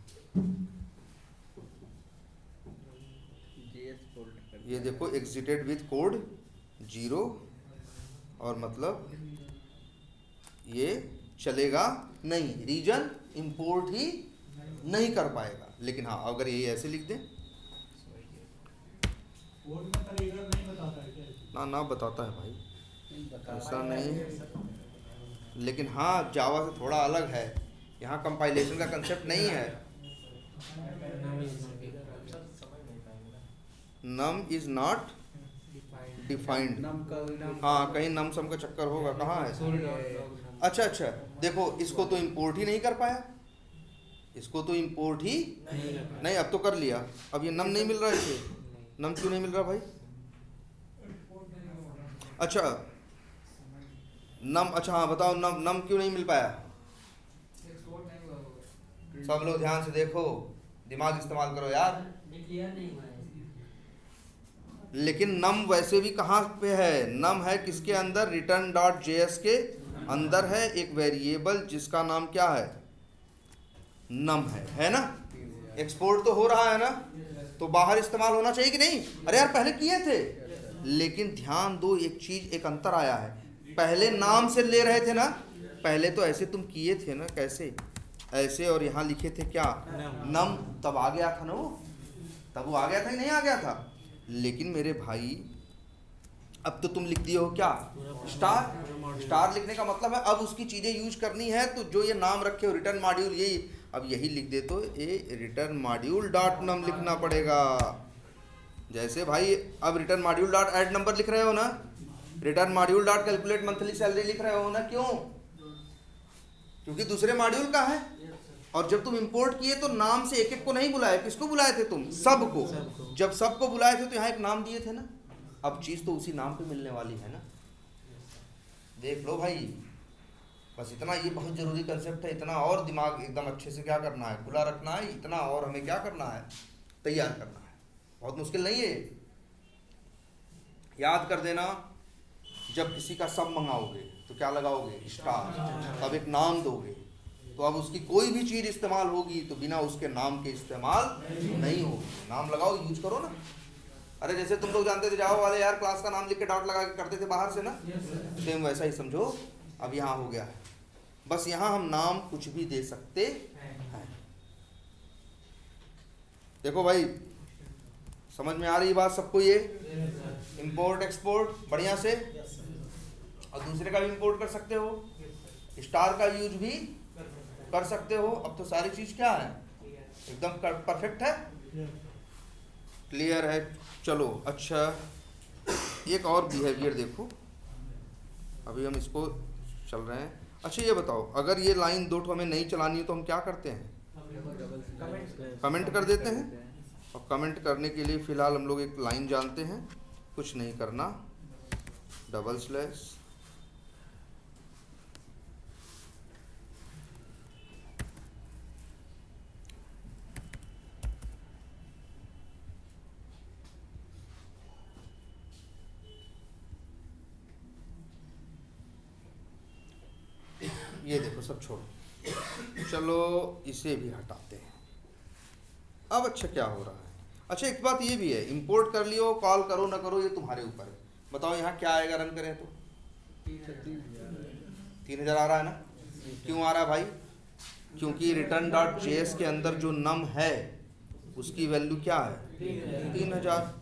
जेएस फोल्डर, ये देखो एग्जिटेड विथ कोड 0, और मतलब ये चलेगा नहीं, रीजन इंपोर्ट ही नहीं कर पाएगा। लेकिन हाँ अगर ये ऐसे लिख दें, ना बताता है भाई, ऐसा नहीं है। लेकिन हाँ जावा से थोड़ा अलग है, यहाँ कंपाइलेशन का कंसेप्ट नहीं है। नम इज नॉट डिफाइंड, हाँ कहीं नम सम का चक्कर होगा, कहाँ है, अच्छा देखो इसको तो इंपोर्ट ही नहीं कर पाया, इसको तो इंपोर्ट ही नहीं, अब तो कर लिया। अब ये नम नहीं मिल रहा है इसे, नम क्यों नहीं मिल रहा भाई, अच्छा नम, अच्छा हाँ बताओ नम क्यों नहीं मिल पाया। सब लोग ध्यान से देखो, दिमाग इस्तेमाल करो यार। लेकिन नम वैसे भी कहाँ पे है, नम है किसके अंदर, रिटर्न डॉट जेएस के अंदर है, एक वेरिएबल जिसका नाम क्या है, नम है ना। एक्सपोर्ट तो हो रहा है ना, तो बाहर इस्तेमाल होना चाहिए कि नहीं। अरे यार पहले किए थे, लेकिन ध्यान दो एक चीज, एक अंतर आया है। पहले नाम से ले रहे थे ना, पहले तो ऐसे तुम किए थे ना, कैसे ऐसे, और यहाँ लिखे थे क्या, नम, तब आ गया था ना वो, तब वो आ गया था कि नहीं आ गया था। लेकिन मेरे भाई अब तो तुम लिख दिए हो क्या, स्टार लिखने का मतलब है अब उसकी चीजें यूज करनी है, तो जो ये नाम रखे हो रिटर्न मॉड्यूल, यही अब यही लिख दे, तो ये रिटर्न मॉड्यूल डॉट नम लिखना पड़ेगा। जैसे भाई अब return module dot add number लिख रहे हो ना, return module dot calculate monthly salary लिख रहे हो ना, क्यों, क्योंकि दूसरे मॉड्यूल का है। और जब तुम इंपोर्ट किए तो नाम से एक एक को नहीं बुलाए, किसको बुलाए थे तुम, सबको। जब सबको बुलाए थे तो यहाँ एक नाम दिए थे ना, अब चीज तो उसी नाम पे मिलने वाली है ना। देख लो भाई, बस इतना, ये बहुत जरूरी कंसेप्ट है, इतना और दिमाग एकदम अच्छे से क्या करना है, खुला रखना है, इतना और हमें क्या करना है, तैयार करना है। बहुत मुश्किल नहीं है, याद कर देना। जब किसी का सब मंगाओगे तो क्या लगाओगे, स्टार, अब एक नाम दोगे, तो अब उसकी कोई भी चीज इस्तेमाल होगी तो बिना उसके नाम के इस्तेमाल नहीं होगी। नाम लगाओ, यूज करो ना। अरे जैसे तुम लोग जानते थे जावा वाले यार, क्लास का नाम लिख के डॉट लगा के करते थे बाहर से ना, सेम वैसा ही समझो अब यहाँ हो गया है। बस यहाँ हम नाम कुछ भी दे सकते हैं। देखो भाई समझ में आ रही बात सबको, ये इंपोर्ट एक्सपोर्ट बढ़िया से, और दूसरे का भी इंपोर्ट कर सकते हो, स्टार का यूज भी कर सकते हो। अब तो सारी चीज क्या है, एकदम परफेक्ट है, क्लियर है। चलो अच्छा, एक और बिहेवियर देखो, अभी हम इसको चल रहे हैं। अच्छा ये बताओ, अगर ये लाइन दो हमें नहीं चलानी है तो हम क्या करते हैं, कमेंट कर देते हैं। और कमेंट करने के लिए फ़िलहाल हम लोग एक लाइन जानते हैं, कुछ नहीं करना, डबल स्लैश, ये देखो सब छोड़ो, चलो इसे भी हटाते हैं। अब अच्छा क्या हो रहा है? अच्छा एक बात ये भी है, इंपोर्ट कर लियो, कॉल करो ना करो ये तुम्हारे ऊपर है। बताओ यहाँ क्या आएगा रन करें तो? 3000 आ रहा है ना? क्यों आ रहा है भाई? क्योंकि return.js के अंदर जो num है उसकी वैल्यू क्या है? 3000।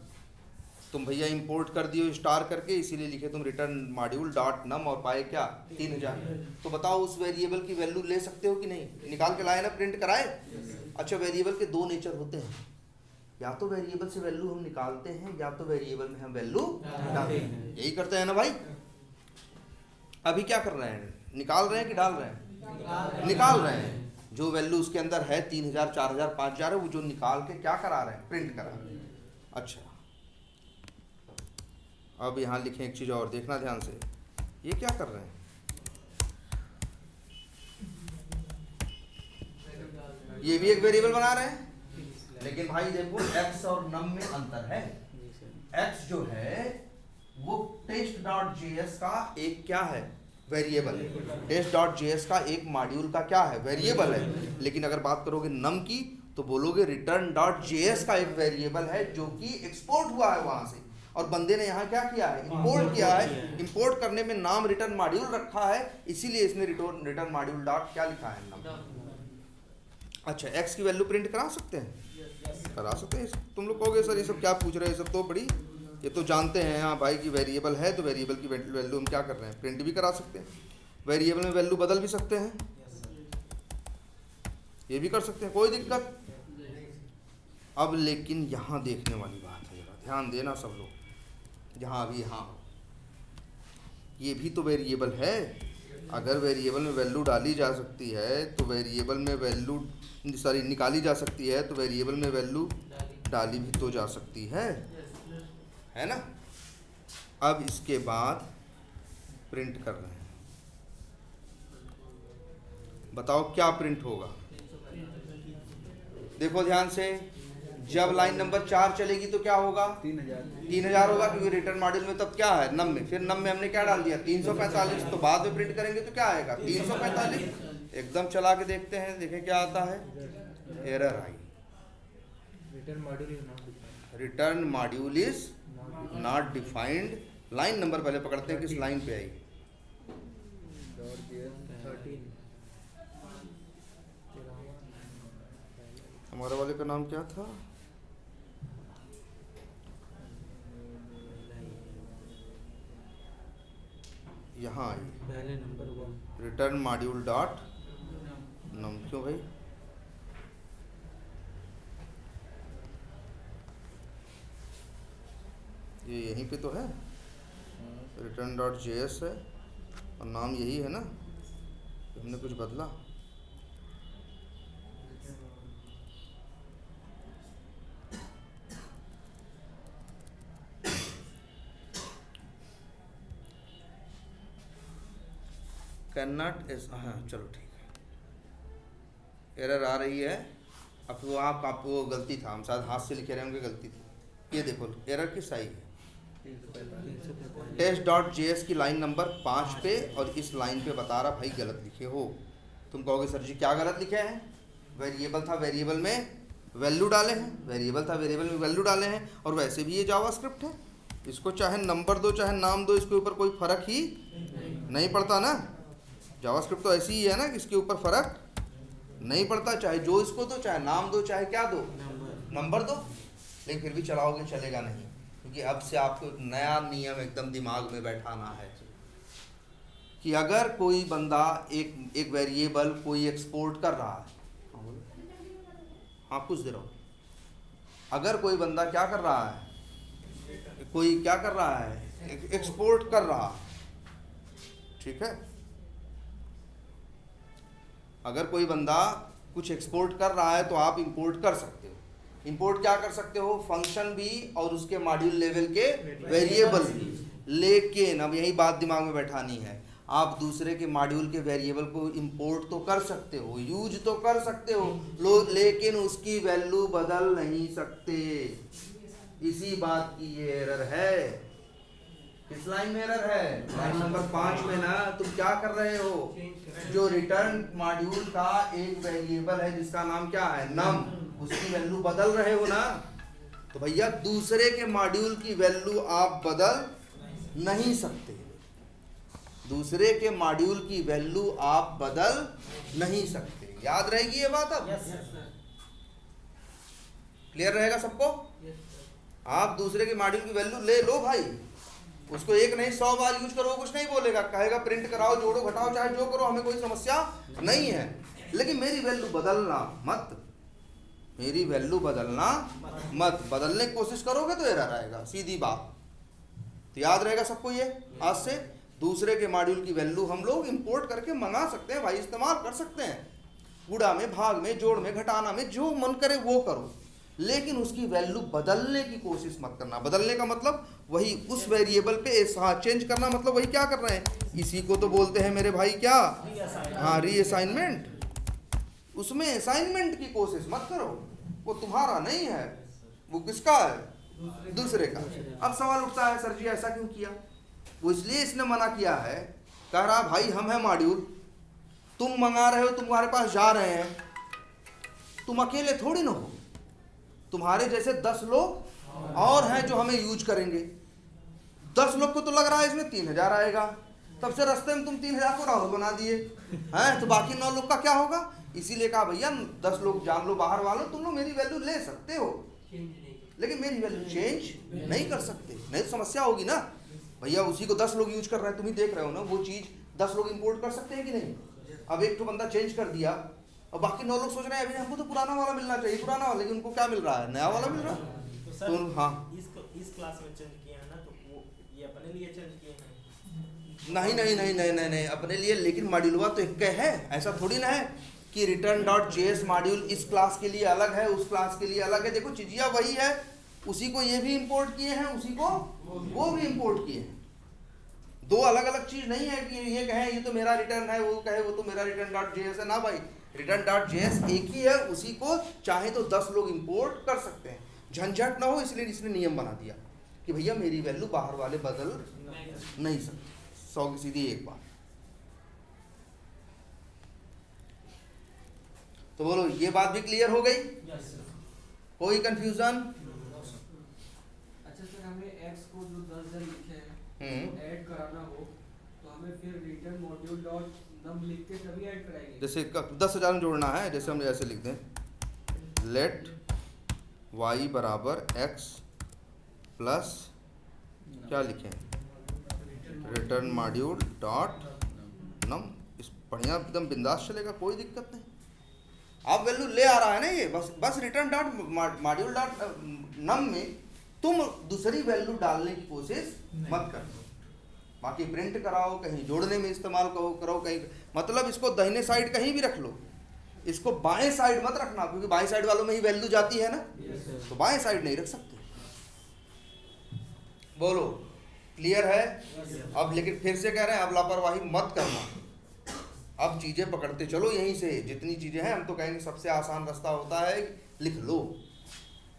तुम भैया इंपोर्ट कर दियो स्टार करके, इसीलिए लिखे तुम रिटर्न मॉड्यूल डॉट नम और पाए क्या? 3000। तो बताओ उस वेरिएबल की वैल्यू ले सकते हो कि नहीं? निकाल के लाए ना, प्रिंट कराए? अच्छा वेरिएबल के दो नेचर होते हैं, या तो वेरिएबल से वैल्यू हम निकालते हैं या तो वेरिएबल में हम वैल्यू डालते हैं। यही करते हैं ना भाई? अभी क्या कर रहे हैं? निकाल रहे हैं कि डाल रहे हैं? निकाल रहे हैं। जो वैल्यू उसके अंदर है 3000, 4000, 5000 है, वो जो निकाल के क्या करा रहे हैं? प्रिंट करा रहे हैं। अच्छा अब यहाँ लिखें एक चीज़ और, देखना ध्यान से। ये क्या कर रहे हैं? ये भी एक वेरिएबल बना रहे हैं, लेकिन भाई देखो x और num में अंतर है। x जो है वो test.js का एक क्या है? वेरिएबल है। test.js का एक मॉड्यूल का क्या है? वेरिएबल है। लेकिन अगर बात करोगे num की तो बोलोगे return.js का एक वेरिएबल है जो कि एक्सपोर्ट हुआ है वहां से, और बंदे ने यहाँ क्या किया है? इंपोर्ट किया है। इंपोर्ट करने में नाम रिटर्न मॉड्यूल रखा है, इसीलिए इसने रिटर्न मॉड्यूल डॉट क्या लिखा है? num। अच्छा x की वैल्यू प्रिंट करा सकते हैं? करा सकते हैं। तुम लोग कहोगे सर ये सब क्या पूछ रहे हैं, ये सब तो बड़ी, ये तो जानते हैं हाँ भाई कि वेरिएबल है तो वेरिएबल की वैल्यू हम क्या कर रहे हैं? प्रिंट भी करा सकते हैं। वेरिएबल में वैल्यू बदल भी सकते हैं, ये भी कर सकते हैं, कोई दिक्कत। अब लेकिन यहाँ देखने वाली बात है, जरा ध्यान देना सब लोग। जहाँ अभी यहाँ ये भी तो वेरिएबल है। अगर वेरिएबल में वैल्यू डाली जा सकती है तो वेरिएबल में वैल्यू निकाली जा सकती है, तो वेरिएबल में वैल्यू डाली भी तो जा सकती है ना? अब इसके बाद प्रिंट कर रहे हैं, बताओ क्या प्रिंट होगा? देखो ध्यान से, जब लाइन नंबर 4 चलेगी तो क्या होगा? 3000 होगा, क्योंकि रिटर्न मॉड्यूल में तब क्या है? num में। फिर num में हमने क्या डाल दिया? 345। तो बाद में प्रिंट करेंगे तो क्या आएगा? 345। एकदम चला के देखते हैं, देखें क्या आता है। Error I, return module is not defined. Line number पहले पकड़ते हैं, किस लाइन पे आई? हमारे वाले का नाम क्या था? यहाँ आई पहले नंबर 1 रिटर्न मॉड्यूल डॉट नम। क्यों भाई? ये यहीं पे तो है, रिटर्न डॉट जेएस है और नाम यही है ना, हमने कुछ बदला? कैन नॉट एस, हाँ चलो ठीक है। एरर आ रही है। अब वो आपको गलती था, हम शायद हाथ से लिखे रहे होंगे, गलती थी। ये देखो एरर किस आई है? test.js की लाइन नंबर 5 पे, और इस लाइन पे बता रहा भाई गलत लिखे हो। तुम कहोगे सर जी क्या गलत लिखे हैं? वेरिएबल था, वेरिएबल में वैल्यू डाले हैं, वेरिएबल था, वेरिएबल में वैल्यू डाले हैं। और वैसे भी ये जावास्क्रिप्ट है, इसको चाहे नंबर दो चाहे नाम दो, इसके ऊपर कोई फ़र्क ही नहीं पड़ता ना। जावास्क्रिप्ट तो ऐसी ही है ना कि इसके ऊपर फ़र्क नहीं पड़ता, चाहे जो इसको दो, चाहे नाम दो, चाहे क्या दो, नंबर दो। लेकिन फिर भी चलाओगे चलेगा नहीं, क्योंकि अब से आपको एक नया नियम एकदम दिमाग में बैठाना है कि अगर कोई बंदा एक वेरिएबल कोई एक्सपोर्ट कर रहा है, हाँ कुछ दे रहा हूँ, अगर कोई बंदा क्या कर रहा है, कोई क्या कर रहा है, एक्सपोर्ट कर रहा, ठीक है, अगर कोई बंदा कुछ एक्सपोर्ट कर रहा है तो आप इंपोर्ट कर सकते हो। इंपोर्ट क्या कर सकते हो? फंक्शन भी और उसके मॉड्यूल लेवल के वेरिएबल भी। लेकिन अब यही बात दिमाग में बैठानी है, आप दूसरे के मॉड्यूल के वेरिएबल को इंपोर्ट तो कर सकते हो, यूज तो कर सकते हो, लेकिन उसकी वैल्यू बदल नहीं सकते। इसी बात की ये एरर है। किस लाइन में एरर है? लाइन नंबर 5 में ना। तुम क्या कर रहे हो? जो रिटर्न मॉड्यूल का एक वेरिएबल है जिसका नाम क्या है? नम, उसकी वैल्यू बदल रहे हो ना। तो भैया दूसरे के मॉड्यूल की वैल्यू आप बदल नहीं सकते। दूसरे के मॉड्यूल की वैल्यू आप बदल नहीं सकते। याद रहेगी ये बात? अब क्लियर रहेगा सबको? आप दूसरे के मॉड्यूल की वैल्यू ले लो भाई, उसको एक नहीं 100 बार यूज करो, कुछ नहीं बोलेगा, कहेगा प्रिंट कराओ, जोड़ो घटाओ, चाहे जो करो, हमें कोई समस्या नहीं है। लेकिन मेरी वैल्यू बदलना मत, मेरी वैल्यू बदलना मत। बदलने की कोशिश करोगे तो एरर आएगा, सीधी बात। तो याद रहेगा सबको ये। आज से दूसरे के मॉड्यूल की वैल्यू हम लोग इंपोर्ट करके मंगा सकते हैं भाई, इस्तेमाल कर सकते हैं। गुणा में, भाग में, जोड़ में, घटाना में, जो मन करे वो करो, लेकिन उसकी वैल्यू बदलने की कोशिश मत करना। बदलने का मतलब वही उस वेरिएबल पे चेंज करना, मतलब वही क्या कर रहे हैं, इसी को तो बोलते हैं मेरे भाई क्या? हाँ, रीअसाइनमेंट। उसमें असाइनमेंट की कोशिश मत करो, वो तुम्हारा नहीं है, वो किसका है? दूसरे का। अब सवाल उठता है सर जी ऐसा क्यों किया? वो इसलिए इसने मना किया है, कह रहा भाई हम है मॉड्यूल, तुम मंगा रहे हो, तुम्हारे पास जा रहे हैं, तुम अकेले थोड़ी ना हो, तुम्हारे जैसे 10 लोग और हैं जो हमें यूज करेंगे। 10 लोग को तो लग रहा है इसमें 3000 आएगा, तब से रास्ते में तुम 3000 को राहुल बना दिए हैं, तो बाकी 9 लोग का क्या होगा? इसीलिए कहा भैया 10 लोग जान लो बाहर वालों, तुम लोग मेरी वैल्यू ले सकते हो लेकिन मेरी वैल्यू चेंज नहीं कर सकते, नहीं तो समस्या होगी ना। भैया उसी को 10 लोग यूज कर रहे हैं, तुम ही देख रहे हो ना, वो चीज 10 लोग इंपोर्ट कर सकते हैं कि नहीं? अब एक तो बंदा चेंज कर दिया और बाकी 9 लोग सोच रहे हैं अभी हमको तो पुराना वाला मिलना चाहिए, पुराना वाला, लेकिन उनको क्या मिल रहा है? नया वाला मिल रहा है। तो सर हाँ, इस क्लास में चेंज किया है ना, तो वो ये अपने लिए चेंज किए हैं? नहीं नहीं नहीं नहीं नहीं नहीं अपने लिए, लेकिन मॉड्यूलवा तो एक है, ऐसा थोड़ी ना है कि return.js मॉड्यूल इस क्लास के लिए अलग है, उस क्लास के लिए अलग है। देखो चीजिया वही है, उसी को ये भी इंपोर्ट किए हैं, उसी को वो भी इंपोर्ट किए हैं। दो अलग अलग चीज नहीं है कि ये कहे ये तो मेरा रिटर्न है, वो कहे वो तो मेरा return.js है ना भाई। return.js एक ही है, उसी को चाहे तो 10 लोग इंपोर्ट कर सकते हैं, झंझट ना हो इसलिए इसने नियम बना दिया कि भैया मेरी वैल्यू बाहर वाले बदल नहीं सकते। 100 की सीधी एक बात। तो बोलो ये बात भी क्लियर हो गई? कोई कंफ्यूजन? अच्छा सर, हमें x को जो 10,000 लिखे हैं ऐड कराना हो तो हमें फिर रिटर्न मॉड्यूल डॉट नम लिख के तभी ऐड कराएंगे? जैसे 10,000 में जोड़ना है, जैसे हम ऐसे लिख दें लेट y बराबर x प्लस क्या लिखें, रिटर्न मॉड्यूल डॉट नम। इस बढ़िया एकदम बिंदास चलेगा, कोई दिक्कत नहीं। आप वैल्यू ले आ रहा है ना ये, बस रिटर्न डॉट मॉड्यूल डॉट नम में तुम दूसरी वैल्यू डालने की कोशिश मत करो। बाकी प्रिंट कराओ, कहीं जोड़ने में इस्तेमाल करो, कहीं मतलब इसको दाहिने साइड कहीं भी रख लो, इसको बाएं साइड मत रखना, क्योंकि बाएं साइड वालों में ही वैल्यू जाती है ना, तो बाएं साइड नहीं रख सकते। बोलो क्लियर है? अब लेकिन फिर से कह रहे हैं अब लापरवाही मत करना, अब चीजें पकड़ते चलो यहीं से, जितनी चीजें हैं। हम तो कहेंगे सबसे आसान रास्ता होता है लिख लो,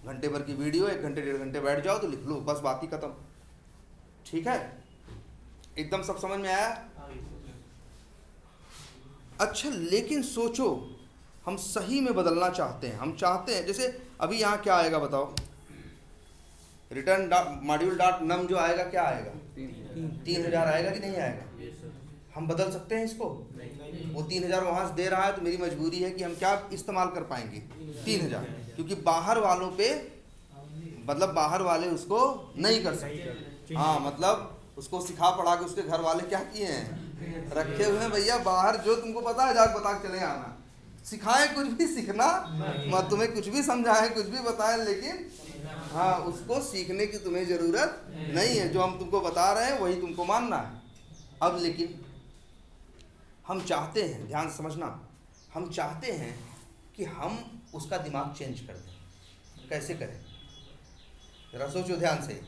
घंटे भर की वीडियो 1 घंटे 1.5 घंटे बैठ जाओ तो लिख लो, बस बात ही खत्म। ठीक है, एकदम सब समझ में आया? अच्छा, लेकिन सोचो हम सही में बदलना चाहते हैं, हम चाहते हैं जैसे अभी यहाँ क्या आएगा बताओ, रिटर्न मॉड्यूल डॉट नम जो आएगा क्या आएगा? 3000 आएगा कि नहीं आएगा? हम बदल सकते हैं इसको? वो 3000 वहां से दे रहा है तो मेरी मजबूरी है कि हम क्या इस्तेमाल कर पाएंगे? 3000, क्योंकि बाहर वालों पे मतलब बाहर वाले उसको नहीं कर सकते। हाँ, मतलब उसको सिखा पढ़ा के उसके घर वाले क्या किए हैं, रखे हुए हैं भैया बाहर, जो तुमको पता है जाके बता के चले आना। सिखाए कुछ भी, सीखना मत, तुम्हें कुछ भी समझाए, कुछ भी बताए, लेकिन हाँ उसको सीखने की तुम्हें जरूरत नहीं है। जो हम तुमको बता रहे हैं वही तुमको मानना है। अब लेकिन हम चाहते हैं, ध्यान से समझना, हम चाहते हैं कि हम उसका दिमाग चेंज कर दें। कैसे करें जरा सोचो ध्यान से।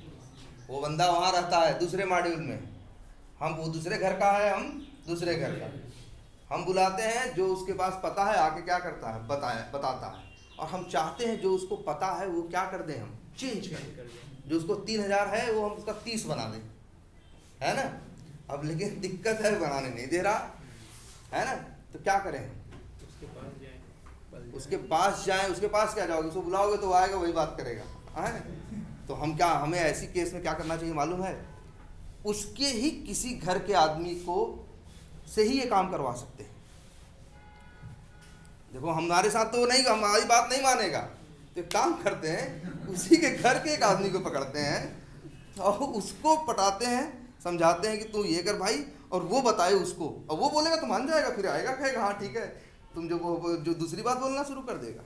वो बंदा वहाँ रहता है दूसरे मॉड्यूल में, हम वो दूसरे घर का है, हम दूसरे घर का, हम बुलाते हैं, जो उसके पास पता है आके क्या करता है, बताता है। और हम चाहते हैं जो उसको पता है वो क्या कर दें, हम चेंज करें। जो उसको 3000 है वो हम उसका 30 बना दें। है ना। अब लेकिन दिक्कत है, बनाने नहीं दे रहा है ना, तो क्या करें? उसके पास जाए, उसके पास जाएं। उसके पास क्या जाओगे? उसको बुलाओगे तो वो आएगा, वही बात करेगा, है। तो हम क्या, हमें ऐसी केस में क्या करना चाहिए मालूम है? उसके ही किसी घर के आदमी को से ही ये काम करवा सकते हैं। देखो हमारे साथ तो नहीं, हमारी बात नहीं मानेगा, तो एक काम करते हैं, उसी के घर के एक आदमी को पकड़ते हैं और उसको पटाते हैं, समझाते हैं कि तू ये कर भाई, और वो बताए उसको, और वो बोलेगा तो मान जाएगा, फिर आएगा कहेगा हाँ ठीक है, तुम जो दूसरी बात बोलना शुरू कर देगा।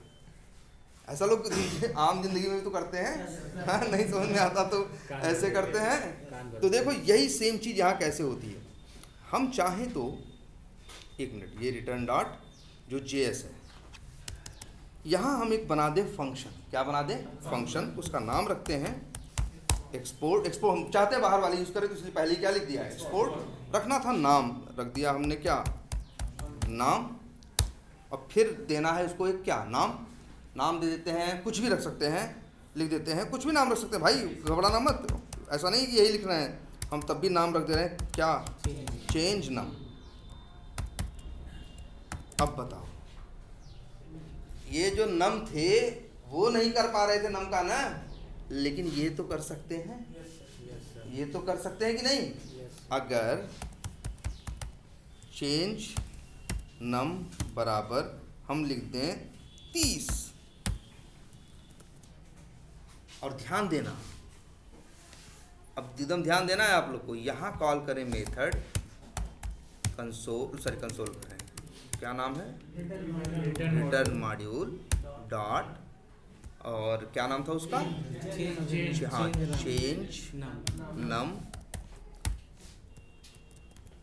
ऐसा लोग आम जिंदगी में भी तो करते हैं, हाँ, नहीं समझ में आता तो ऐसे करते हैं। तो देखो यही सेम चीज़ यहाँ कैसे होती है। हम चाहें तो, एक मिनट, ये रिटर्न डॉट जो JS है, यहाँ हम एक बना दें फंक्शन। क्या बना दें? फंक्शन। उसका नाम रखते हैं एक्सपोर्ट। एक्सपोर्ट हम चाहते हैं बाहर वाले यूज़ करें, तो इसलिए पहले क्या लिख दिया है? एक्सपोर्ट। रखना था नाम, रख दिया हमने क्या? नाम। और फिर देना है उसको एक क्या? नाम दे देते हैं, कुछ भी रख सकते हैं, लिख देते हैं, कुछ भी नाम रख सकते हैं भाई, घबराना मत। ऐसा नहीं कि यही लिखना है, हम तब भी नाम रख दे रहे हैं क्या? चेंज नाम। अब बताओ, ये जो नम थे वो नहीं कर पा रहे थे नम का ना, लेकिन ये तो कर सकते हैं, ये तो कर सकते हैं कि नहीं? अगर चेंज नम बराबर हम लिख दें 30, और ध्यान देना, अब एकदम ध्यान देना है आप लोग को, यहाँ कॉल करें मेथड कंसोल करें, क्या नाम है? रिटर्न मॉड्यूल डॉट, और क्या नाम था उसका? हाँ, चेंज नम।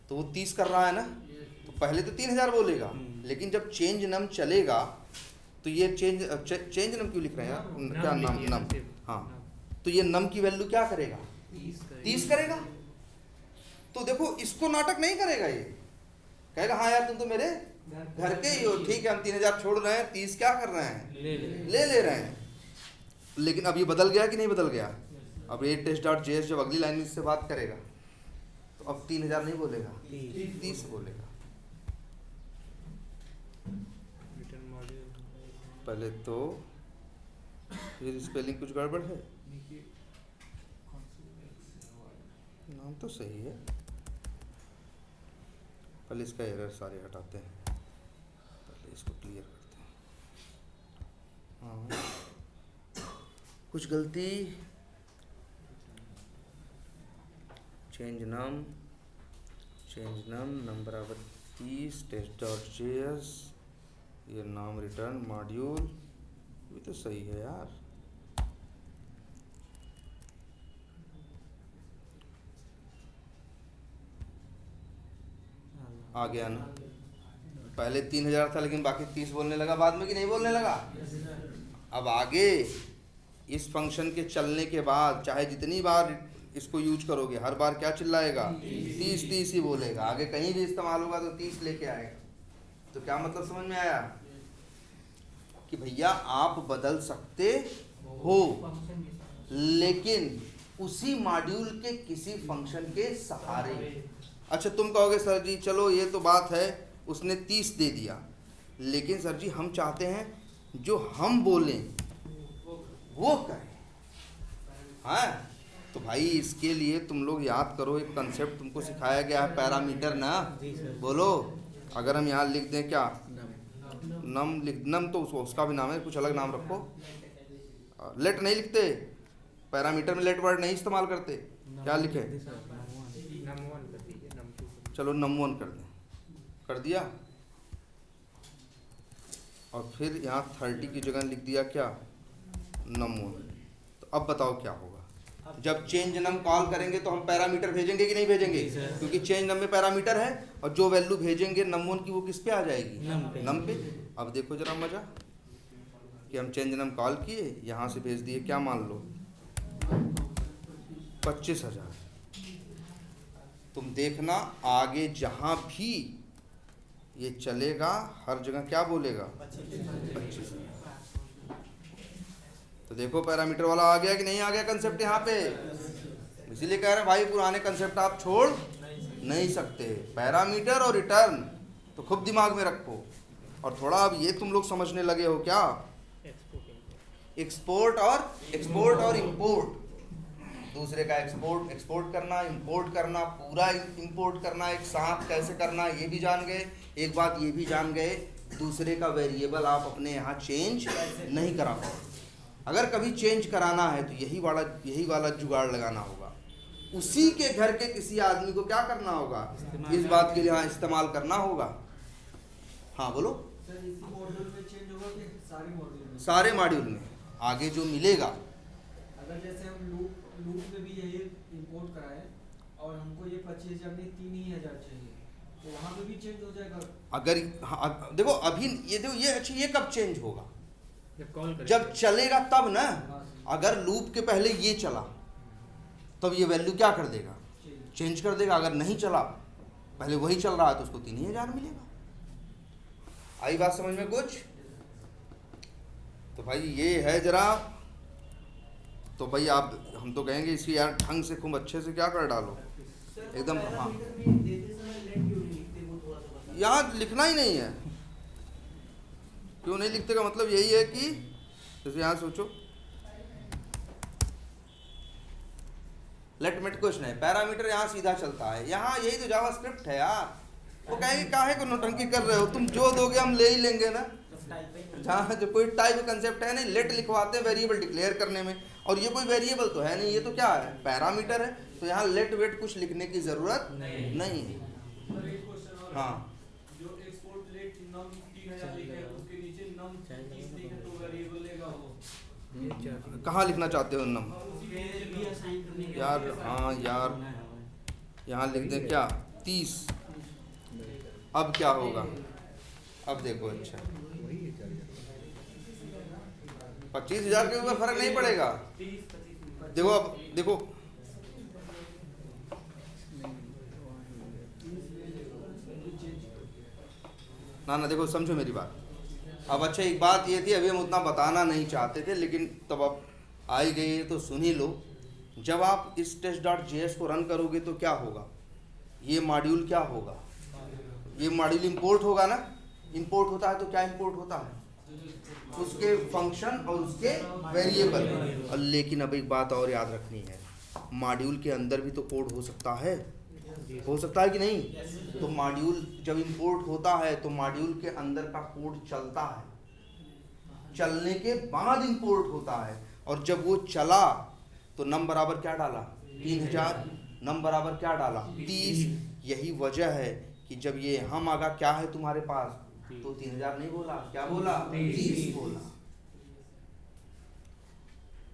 तो वो 30 कर रहा है ना, तो पहले तो 3000 बोलेगा, लेकिन जब चेंज नम चलेगा तो ये चेंज नम क्यों लिख रहे हैं यार? क्या नाम? नम। हाँ, तो ये नम की वैल्यू क्या करेगा? 30 करेगा। तो देखो इसको नाटक नहीं करेगा, ये कहेगा हाँ यार तुम तो मेरे घर के ही हो, ठीक है हम 3000 छोड़ रहे हैं, 30 क्या कर रहे हैं? ले रहे हैं। लेकिन अब ये बदल गया कि नहीं बदल गया? अब ये test.js जब अगली लाइन में इससे बात करेगा तो अब 3000 नहीं बोलेगा, 30 बोलेगा। पहले तो ये स्पेलिंग कुछ गड़बड़ है, नाम तो सही है। पहले इसका एरर सारे हटाते हैं, पहले इसको क्लियर करते हैं। हाँ, कुछ गलती। चेंज नम बराबर 30 test.js, ये नाम रिटर्न मॉड्यूल, ये तो सही है यार। आ गया ना? पहले 3000 था लेकिन बाकी 30 बोलने लगा बाद में, कि नहीं बोलने लगा? अब आगे इस फंक्शन के चलने के बाद चाहे जितनी बार इसको यूज करोगे, हर बार क्या चिल्लाएगा? 30 ही बोलेगा। आगे कहीं भी इस्तेमाल होगा तो 30 लेके आएगा। तो क्या मतलब समझ में आया? कि भैया आप बदल सकते हो, लेकिन उसी मॉड्यूल के किसी फंक्शन के सहारे। अच्छा तुम कहोगे सर जी चलो ये तो बात है, उसने 30 दे दिया, लेकिन सर जी हम चाहते हैं जो हम बोलें वो करें। हाँ, तो भाई इसके लिए तुम लोग याद करो, एक कंसेप्ट तुमको सिखाया गया है, पैरामीटर ना। बोलो, अगर हम यहाँ लिख दें क्या? नम, तो उसका भी नाम है, कुछ अलग नाम रखो। लेट नहीं लिखते, पैरामीटर में लेट वर्ड नहीं इस्तेमाल करते। क्या लिखे? चलो num1 कर दें, कर दिया। और फिर यहाँ 30 की जगह लिख दिया क्या? num1। तो अब बताओ क्या होगा? जब चेंज नम कॉल करेंगे तो हम पैरामीटर भेजेंगे कि नहीं भेजेंगे? क्योंकि चेंज नम में पैरामीटर है, और जो वैल्यू भेजेंगे num1 की वो किस पे आ जाएगी? नम पे। अब देखो जरा मजा, कि हम चेंज नम कॉल किए, यहाँ से भेज दिए क्या, मान लो 25,000। तुम देखना आगे जहाँ भी ये चलेगा हर जगह क्या बोलेगा? 25। तो देखो पैरामीटर वाला आ गया कि नहीं आ गया कंसेप्ट यहाँ पे? इसीलिए कह रहे हैं भाई पुराने कंसेप्ट आप छोड़ नहीं सकते। पैरामीटर और रिटर्न तो खूब दिमाग में रखो। और थोड़ा अब ये तुम लोग समझने लगे हो क्या, एक्सपोर्ट और इंपोर्ट, दूसरे का एक्सपोर्ट करना, इंपोर्ट करना, पूरा इंपोर्ट करना एक साथ कैसे करना ये भी जान गए। एक बात ये भी जान गए, दूसरे का वेरिएबल आप अपने यहाँ चेंज नहीं करा पाओ। अगर कभी चेंज कराना है तो यही वाला जुगाड़ लगाना होगा। उसी के घर के किसी आदमी को क्या करना होगा, इस बात के लिए हाँ इस्तेमाल करना होगा। हाँ बोलो। सर इसी मॉड्यूल में चेंज होगा कि सारे मॉड्यूल में? सारे मॉड्यूल में आगे जो मिलेगा। अगर जैसे हम लूप में भी यही इंपोर्ट कराए और हमको ये 25,000 नहीं 3,000 चाहिए, तो वहाँ पे भी चेंज हो जाएगा? अगर हाँ, देखो अभी ये अच्छा ये कब चेंज होगा, जब कॉल करें, जब चलेगा तब ना। हाँ, अगर लूप के पहले ये चला तब ये वैल्यू क्या कर देगा, चेंज कर देगा। अगर नहीं चला, पहले वही चल रहा है तो उसको 3,000 मिलेगा। आई बात समझ में कुछ? तो भाई ये है जरा, तो भाई आप हम तो कहेंगे इसकी यार ढंग से खूब अच्छे से क्या कर डालो एकदम। हाँ यहाँ लिखना ही नहीं है। क्यों नहीं लिखते का मतलब यही है कि जैसे यहाँ सोचो, लेट मेट कुछ नहीं, पैरामीटर यहाँ सीधा चलता है। यहाँ यही तो जावास्क्रिप्ट है यार। वो कहेंगे काहे को नौटंकी कर रहे हो, तुम जो दोगे हम ले ही लेंगे ना। जहाँ जो कोई टाइप कंसेप्ट है नहीं, लेट लिखवाते हैं वेरिएबल डिक्लेयर करने में, और ये कोई वेरिएबल तो है नहीं, ये तो क्या है, पैरामीटर है। तो यहाँ लेट वेट कुछ लिखने की जरूरत नहीं है। सर एक क्वेश्चन और है। हाँ जो एक्सपोर्ट लेट नम 3,000 लिखा है उसके नीचे नम 30 लिखा है तो वेरिएबल लेगा वो? कहाँ लिखना चाहते हो नम यार? हाँ यार यहाँ लिख दें क्या 30। अब क्या होगा, अब देखो अच्छा 25,000 के ऊपर फर्क नहीं पड़ेगा। देखो अब देखो ना देखो समझो मेरी बात। अब अच्छा एक बात ये थी, अभी हम उतना बताना नहीं चाहते थे, लेकिन तब अब आ ही गई तो सुन ही लो। जब आप इस test.js को रन करोगे तो क्या होगा, ये मॉड्यूल क्या होगा, ये मॉड्यूल इंपोर्ट होगा ना। इंपोर्ट होता है तो क्या इंपोर्ट होता है, उसके फंक्शन और उसके वेरिएबल। और लेकिन अब एक बात और याद रखनी है, मॉड्यूल के अंदर भी तो कोड हो सकता है कि नहीं। तो मॉड्यूल जब इंपोर्ट होता है तो मॉड्यूल के अंदर का कोड चलता है, चलने के बाद इंपोर्ट होता है। और जब वो चला तो नम बराबर क्या डाला 3,000, नम बराबर क्या डाला 30। यही वजह है कि जब ये यहाँ मांगा क्या है तुम्हारे पास, तो 3,000 नहीं बोला, क्या बोला 30 बोला।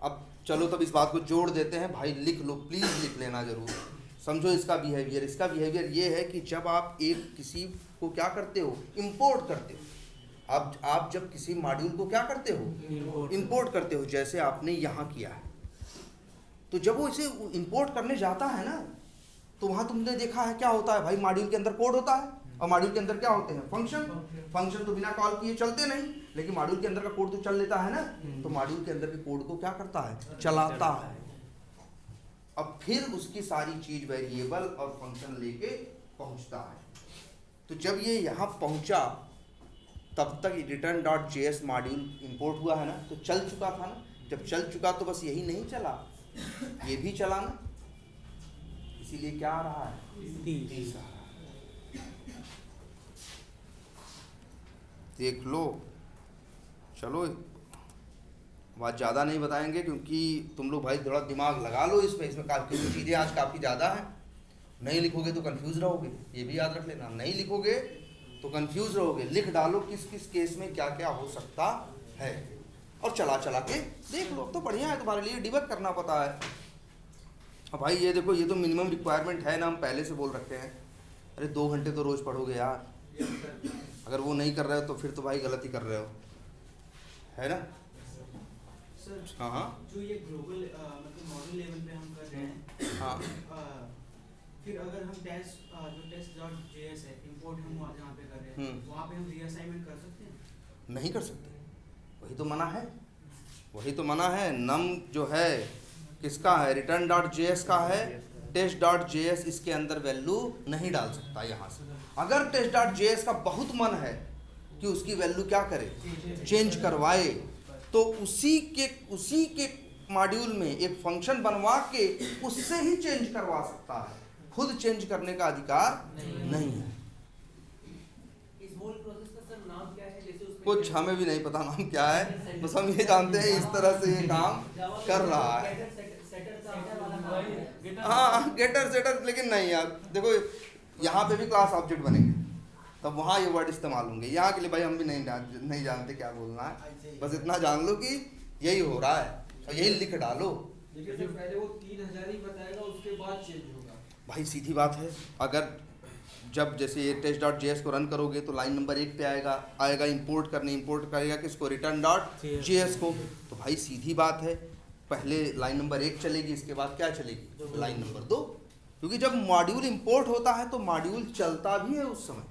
अब चलो तब इस बात को जोड़ देते हैं भाई, लिख लो प्लीज, लिख लेना जरूर। समझो इसका बिहेवियर। इसका बिहेवियर ये है कि जब आप एक किसी को क्या करते हो, इंपोर्ट करते हो। आप जब किसी मॉड्यूल को क्या करते हो, इंपोर्ट करते हो, जैसे आपने यहाँ किया है। तो जब वो इसे इंपोर्ट करने जाता है ना, तो वहाँ तुमने देखा है क्या होता है भाई, मॉड्यूल के अंदर कोड होता है और मॉड्यूल के अंदर क्या होते हैं, फंक्शन तो बिना कॉल किए चलते नहीं, लेकिन मॉड्यूल के अंदर का कोड तो चल लेता है ना। तो मॉड्यूल के अंदर के कोड को क्या करता है, चलाता है। अब फिर उसकी सारी चीज वेरिएबल और फंक्शन लेके पहुंचता है। तो जब ये यहाँ पहुंचा तब तक return.js मॉड्यूल इंपोर्ट हुआ है ना, तो चल चुका था ना। जब चल चुका तो बस यही नहीं चला, ये भी चला ना, इसीलिए क्या आ रहा है 30 आ रहा है। देख लो। चलो बात ज़्यादा नहीं बताएंगे क्योंकि तुम लोग भाई थोड़ा दिमाग लगा लो इसमें काफ़ी चीज़ें आज काफ़ी ज़्यादा हैं। नहीं लिखोगे तो कंफ्यूज रहोगे, ये भी याद रख लेना। नहीं लिखोगे तो कंफ्यूज रहोगे, लिख डालो किस किस केस में क्या क्या हो सकता है और चला चला के देख लो। तो बढ़िया है, तुम्हारे लिए डिबग करना पता है। अब भाई ये देखो, ये तो मिनिमम रिक्वायरमेंट है ना, हम पहले से बोल रखे हैं। अरे 2 घंटे तो रोज़ पढ़ोगे यार, अगर वो नहीं कर रहे हो तो फिर तो भाई गलती कर रहे हो, है ना। सर हाँ हाँ जो ये ग्लोबल मतलब मॉडल लेवल पे हम कर रहे हैं, हाँ फिर अगर हम जो test.js है इंपोर्ट हम जहाँ पे कर रहे हैं वहाँ पे हम रीअसाइनमेंट कर सकते हैं? नहीं कर सकते, वही तो मना है, वही तो मना है। नम जो है किसका है, return.js का है, test.js इसके अंदर वैल्यू नहीं डाल सकता यहाँ से। अगर test.js का बहुत मन है कि उसकी वैल्यू क्या करे, चेंज करवाए, तो उसी के मॉड्यूल में एक फंक्शन बनवा के उससे ही चेंज करवा सकता है, खुद चेंज करने का अधिकार नहीं है। इस होल प्रोसेस का सर नाम क्या है? जैसे उसमें कुछ हमें भी नहीं पता नाम क्या है, बस हम ये जानते हैं इस तरह से ये काम कर रहा है। हाँ, गेटर सेटर, लेकिन नहीं यार देखो, यहाँ पे भी क्लास ऑब्जेक्ट बनेंगे तब वहाँ ये वर्ड इस्तेमाल होंगे। यहाँ के लिए भाई हम भी नहीं जानते क्या बोलना है, बस इतना जान लो कि यही हो रहा है और यही लिख डालो। लेकिन सर पहले वो 3000 ही बताएगा, उसके बाद चेंज होगा। भाई सीधी बात है, अगर जब जैसे ये test.js को रन करोगे तो लाइन नंबर 1 पे आएगा इंपोर्ट करेगा किसको, return.js को। तो भाई सीधी बात है, पहले लाइन नंबर 1 चलेगी, इसके बाद क्या चलेगी, लाइन नंबर 2, क्योंकि जब मॉड्यूल इंपोर्ट होता है तो मॉड्यूल चलता भी है उस समय,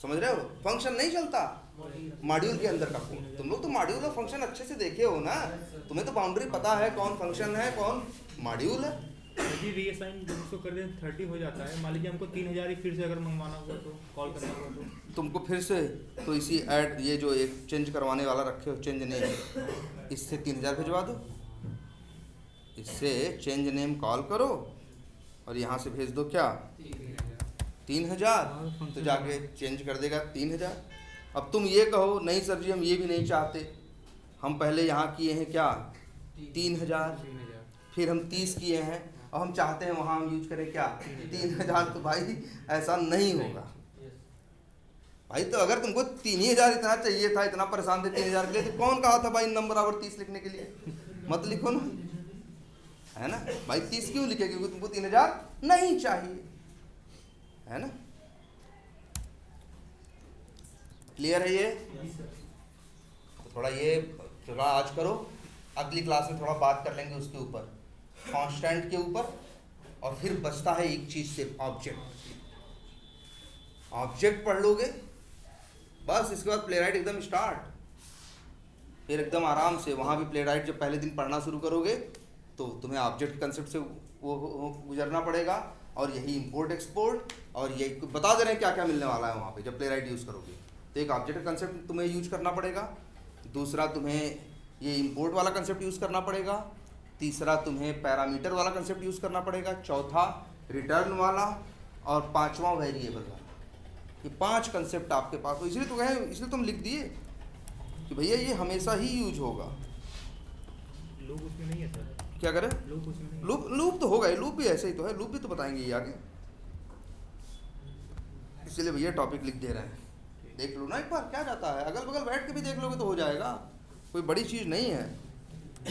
समझ रहे हो, फंक्शन नहीं चलता मॉड्यूल के अंदर का कोड। तुम लोग तो मॉड्यूल और फंक्शन अच्छे से देखे हो ना, तुम्हें तो बाउंड्री पता है कौन फंक्शन है कौन मॉड्यूल है। यदि रीअसाइन जब उसको कर दें 30 हो जाता है, मान लीजिए हमको 3000 ही फिर से अगर मंगवाना हुआ तो, कॉल करना हुआ तो तुमको फिर से तो इसी ऐड ये जो एक चेंज करवाने वाला रखे हो, चेंज नेम, इससे 3000 भिजवा दो, इससे चेंज नेम कॉल करो और यहाँ से भेज दो क्या, 3000, तो जाके चेंज कर देगा 3000। अब तुम ये कहो नहीं सर जी हम ये भी नहीं चाहते, हम पहले यहाँ किए हैं क्या 3000, फिर हम 30 किए हैं और हम चाहते हैं वहाँ हम यूज करें क्या 3000, तो भाई ऐसा नहीं होगा भाई। तो अगर तुमको 3000 इतना चाहिए था, इतना परेशान थे 3000 के लिए, तो कौन कहा था भाई नंबर बराबर 30 लिखने के लिए, मत लिखो ना, है ना भाई। 30 क्यों लिखे, क्योंकि तुमको 3000 नहीं चाहिए, है ना। क्लियर है ये, तो थोड़ा ये थोड़ा आज करो, अगली क्लास में थोड़ा बात कर लेंगे उसके ऊपर, कांस्टेंट के ऊपर। और फिर बचता है एक चीज से, ऑब्जेक्ट पढ़ लोगे बस, इसके बाद प्लेराइट एकदम स्टार्ट, फिर एकदम आराम से वहाँ भी प्लेराइट जब पहले दिन पढ़ना शुरू करोगे तो तुम्हें ऑब्जेक्ट कंसेप्ट से वो गुजरना पड़ेगा, और यही इंपोर्ट एक्सपोर्ट, और यही बता दे रहे हैं क्या क्या मिलने वाला है वहाँ पे जब प्लेराइट यूज़ करोगे। तो एक ऑब्जेक्ट कंसेप्ट तुम्हें यूज करना पड़ेगा, दूसरा तुम्हें ये इंपोर्ट वाला कंसेप्ट यूज़ करना पड़ेगा, तीसरा तुम्हें पैरामीटर वाला कंसेप्ट यूज़ करना पड़ेगा, चौथा रिटर्न वाला, और पांचवा वेरिएबल वाला। ये 5 कंसेप्ट आपके पास, तो इसलिए तो कहें, इसलिए तुम लिख दिए कि भैया ये हमेशा ही यूज होगा। लूप उसमें नहीं है सर, क्या करें, लूप उसमें नहीं है। लूप तो होगा ही, लूप भी ऐसे ही तो है, लूप भी तो बताएंगे ये आगे, इसलिए भैया टॉपिक लिख दे रहे हैं, देख लो ना एक बार क्या जाता है, अगल बगल बैठ के भी देख लोगे तो हो जाएगा, कोई बड़ी चीज़ नहीं है।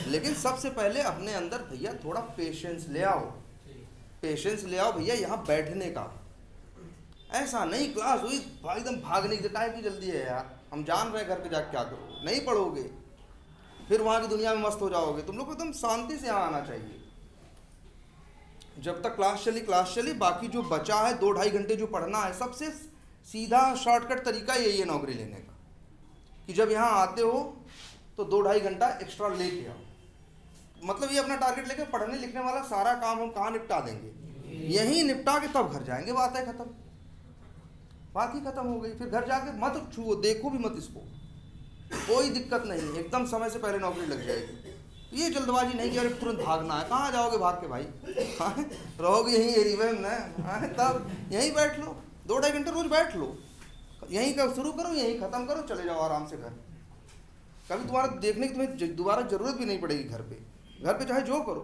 लेकिन सबसे पहले अपने अंदर भैया थोड़ा पेशेंस ले आओ, पेशेंस ले आओ भैया यहाँ बैठने का। ऐसा नहीं क्लास हुई एकदम भागने की, टाइम की जल्दी है यार, हम जान रहे हैं घर पे जाके क्या करो, नहीं पढ़ोगे फिर वहाँ की दुनिया में मस्त हो जाओगे। तुम लोग को एकदम शांति से यहाँ आना चाहिए, जब तक क्लास चली, बाकी जो बचा है 2-2.5 घंटे जो पढ़ना है, सबसे सीधा शॉर्टकट तरीका यही है नौकरी लेने का, कि जब यहाँ आते हो तो 2-2.5 घंटा एक्स्ट्रा लेके आओ। मतलब ये अपना टारगेट लेके पढ़ने लिखने वाला सारा काम हम कहाँ निपटा देंगे, यहीं निपटा के तब घर जाएंगे, बात है खत्म, बात ही खत्म हो गई। फिर घर जाके मत छुओ, देखो भी मत इसको, कोई दिक्कत नहीं, एकदम समय से पहले नौकरी लग जाएगी। ये जल्दबाजी नहीं कि अरे तुरंत भागना है, कहाँ जाओगे भाग के भाई, रहोगे यहीं एरिया में, तब यहीं बैठ लो, 2-2.5 घंटे रोज बैठ लो, यहीं का शुरू करो यहीं ख़त्म करो, चले जाओ आराम से घर। कभी तुम्हारा देखने की तुम्हें दोबारा ज़रूरत भी नहीं पड़ेगी घर पे चाहे जो करो।